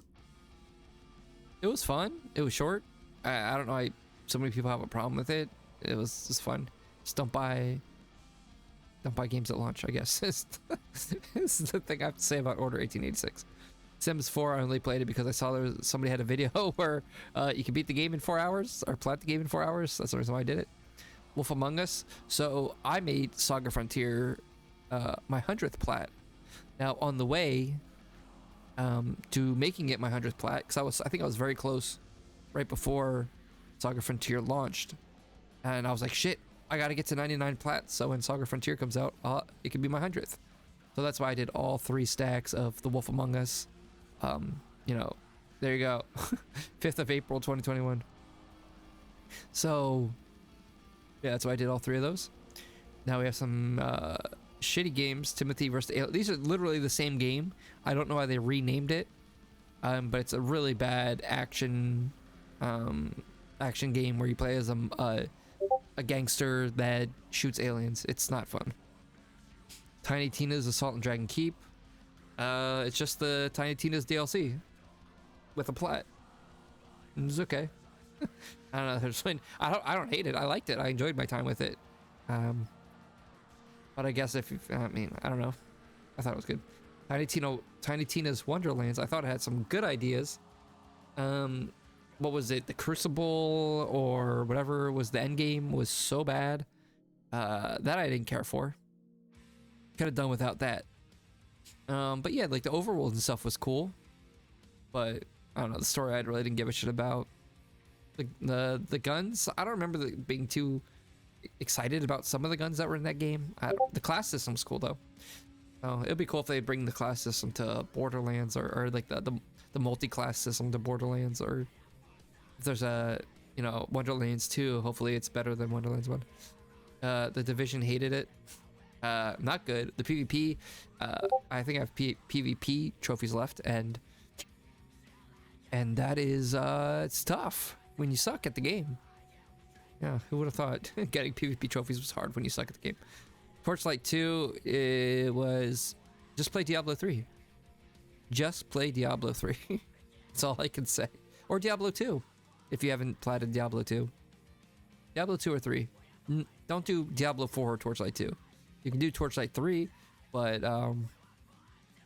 It was fun. It was short. I don't know why so many people have a problem with it. It was just fun. Just don't buy games at launch, I guess. This is the thing I have to say about Order 1886. Sims 4, I only played it because I saw somebody had a video where you can beat the game in 4 hours, or plat the game in 4 hours. That's the reason why I did it. Wolf Among Us. So I made Saga Frontier my 100th plat. Now on the way to making it my 100th plat, because I think I was very close right before Saga Frontier launched, and I was like, shit, I gotta get to 99 plats, so when Saga Frontier comes out, it can be my 100th. So that's why I did all 3 stacks of the Wolf Among Us. You know, there you go. 5th of April 2021. So yeah, that's why I did all 3 of those. Now we have some shitty games. Timothy versus Alien. These are literally the same game. I don't know why they renamed it, but it's a really bad action game where you play as a gangster that shoots aliens. It's not fun. Tiny Tina's Assault on Dragon Keep. It's just the Tiny Tina's DLC with a plat. It's okay. I don't know. I don't hate it. I liked it. I enjoyed my time with it. But I guess I don't know. I thought it was good. Tiny Tina's Wonderlands. I thought it had some good ideas. What was it? The Crucible or whatever was the end game was so bad. That I didn't care for. Could have done without that. But yeah, like the overworld and stuff was cool. But I don't know, the story I really didn't give a shit about. The guns, I don't remember being too excited about some of the guns that were in that game. The class system was cool though. Oh, it'd be cool if they bring the class system to Borderlands, or like the multi-class system to Borderlands, or if there's a, you know, Wonderlands 2, hopefully it's better than Wonderlands 1. The Division hated it. Not good. The PvP, I think I have PvP trophies left, and that is it's tough when you suck at the game. Yeah, who would have thought getting PvP trophies was hard when you suck at the game. Torchlight 2, it was just play Diablo 3. Just play Diablo 3. That's all I can say. Or Diablo 2, if you haven't platted Diablo 2. Diablo 2 or 3. Don't do Diablo 4 or Torchlight 2. You can do Torchlight 3, but the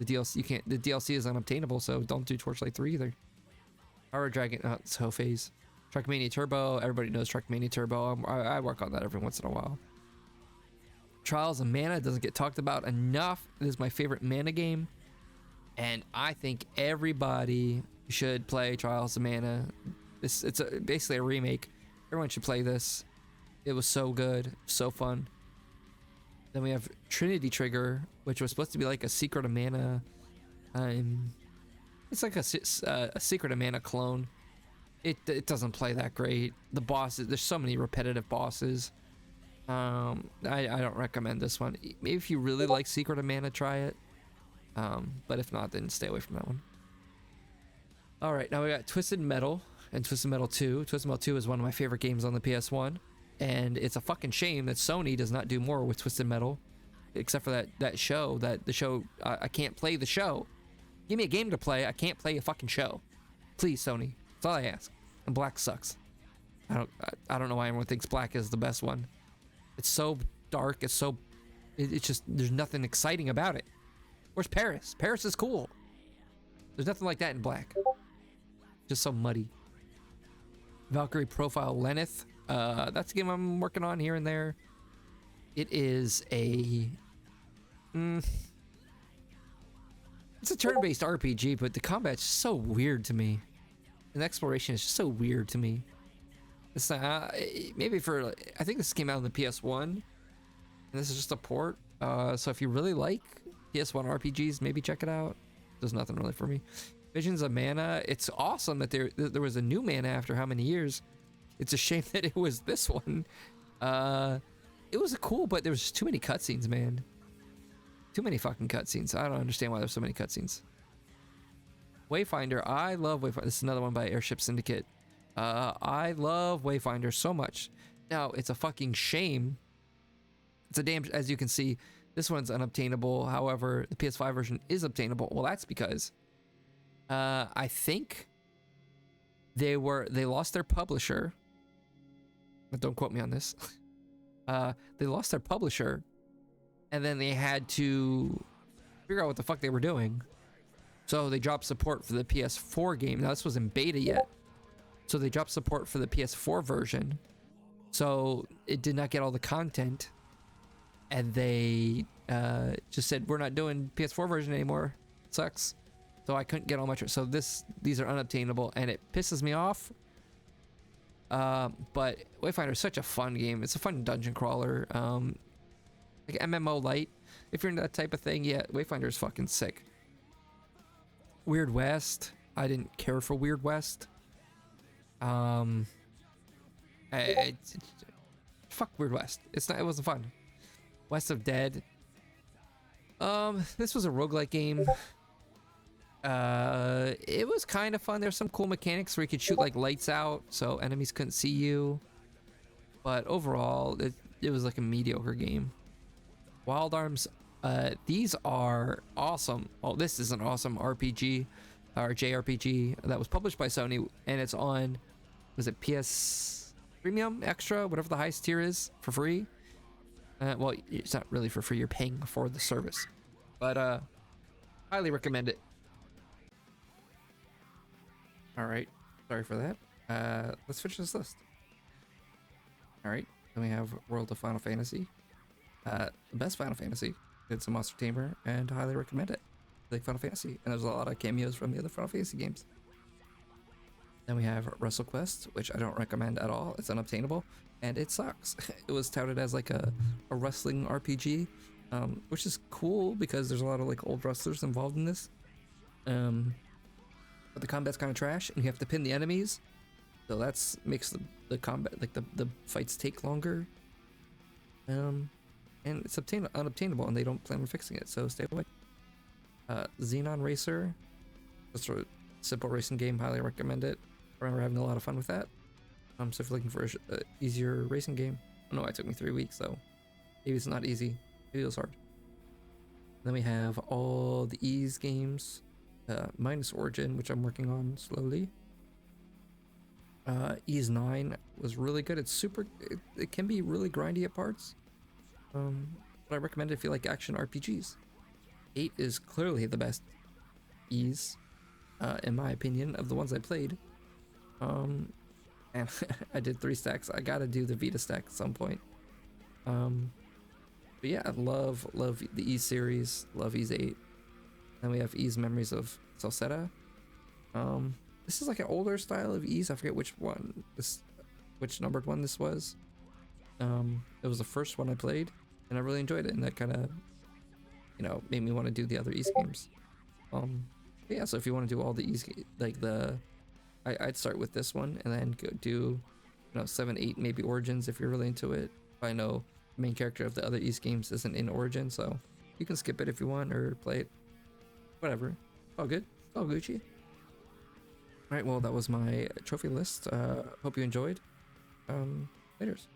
DLC, you can't. The DLC is unobtainable, so don't do Torchlight 3 either. Power Dragon, it's Ho phase. Trackmania Turbo, everybody knows Trackmania Turbo. I work on that every once in a while. Trials of Mana doesn't get talked about enough. It is my favorite Mana game, and I think everybody should play Trials of Mana. It's basically a remake. Everyone should play this. It was so good, so fun. Then we have Trinity Trigger, which was supposed to be like a Secret of Mana. It's like a Secret of Mana clone. It doesn't play that great. The bosses, there's so many repetitive bosses. I don't recommend this one. Maybe if you really like Secret of Mana, try it. But if not, then stay away from that one. All right, now we got Twisted Metal and Twisted Metal 2. Twisted Metal 2 is one of my favorite games on the PS1. And it's a fucking shame that Sony does not do more with Twisted Metal, except for the show. I can't play the show. Give me a game to play. I can't play a fucking show. Please, Sony. That's all I ask. And Black sucks. I don't know why everyone thinks Black is the best one. It's so dark. It's just there's nothing exciting about it. Where's Paris? Paris is cool. There's nothing like that in black. Just so muddy. Valkyrie Profile Lenneth. That's a game I'm working on here and there. It is a... it's a turn-based RPG, but the combat's so weird to me. And the exploration is just so weird to me. It's not... maybe for... I think this came out on the PS1. And this is just a port. So if you really like PS1 RPGs, maybe check it out. There's nothing really for me. Visions of Mana. It's awesome that there was a new Mana after how many years. It's a shame that it was this one. It was cool, but there was just too many cutscenes, man. Too many fucking cutscenes. I don't understand why there's so many cutscenes. Wayfinder. I love Wayfinder. This is another one by Airship Syndicate. I love Wayfinder so much. Now, it's a fucking shame. It's a damn... As you can see, this one's unobtainable. However, the PS5 version is obtainable. Well, that's because... I think they lost their publisher. But don't quote me on this. They lost their publisher, and then they had to figure out what the fuck they were doing. So they dropped support for the PS4 game. Now this was in beta yet. So they dropped support for the PS4 version. So it did not get all the content. And they just said, we're not doing PS4 version anymore. Sucks. So I couldn't get all my... So these are unobtainable, and it pisses me off. But Wayfinder is such a fun game. It's a fun dungeon crawler. Like MMO light. If you're into that type of thing, yeah, Wayfinder is fucking sick. Weird West. I didn't care for Weird West. Fuck Weird West. It wasn't fun. West of Dead. This was a roguelike game. It was kind of fun. There's some cool mechanics where you could shoot like lights out so enemies couldn't see you. But overall, it was like a mediocre game. Wild Arms, these are awesome. Oh, this is an awesome RPG, or JRPG that was published by Sony, and it's on, was it PS Premium, Extra, whatever the highest tier is, for free. Well, it's not really for free, you're paying for the service. But highly recommend it. Alright, sorry for that. Let's finish this list. Alright, then we have World of Final Fantasy. The best Final Fantasy. It's a Monster Tamer, and highly recommend it. Like Final Fantasy, and there's a lot of cameos from the other Final Fantasy games. Then we have WrestleQuest, which I don't recommend at all. It's unobtainable, and it sucks. It was touted as like a wrestling RPG, which is cool because there's a lot of like old wrestlers involved in this. But the combat's kind of trash, and you have to pin the enemies, so that's makes the combat, like the fights, take longer. And it's unobtainable, and they don't plan on fixing it, so stay away. Xenon Racer, just a simple racing game, highly recommend it. I remember having a lot of fun with that. So if you're looking for an easier racing game, I know it took me 3 weeks, so maybe it's not easy. Maybe it was hard. Then we have all the Ys games, minus Origin, which I'm working on slowly. Ys 9 was really good. It's super. It can be really grindy at parts. But I recommend it if you like action RPGs. 8 is clearly the best Ys, in my opinion, of the ones I played. And I did 3 stacks. I gotta do the Vita stack at some point. But yeah, I love the Ys series. Love Ys 8. Then we have Ys Memories of Salsetta. This is like an older style of Ys. I forget which one which numbered one this was. It was the first one I played, and I really enjoyed it, and that kind of, made me want to do the other Ys games. Yeah, so if you want to do all the Ys, like I'd start with this one, and then go do, 7, 8, maybe Origins if you're really into it. I know the main character of the other Ys games isn't in Origin, so you can skip it if you want, or play it. Whatever. All good. All Gucci. Alright, well, that was my trophy list. Hope you enjoyed. Laters.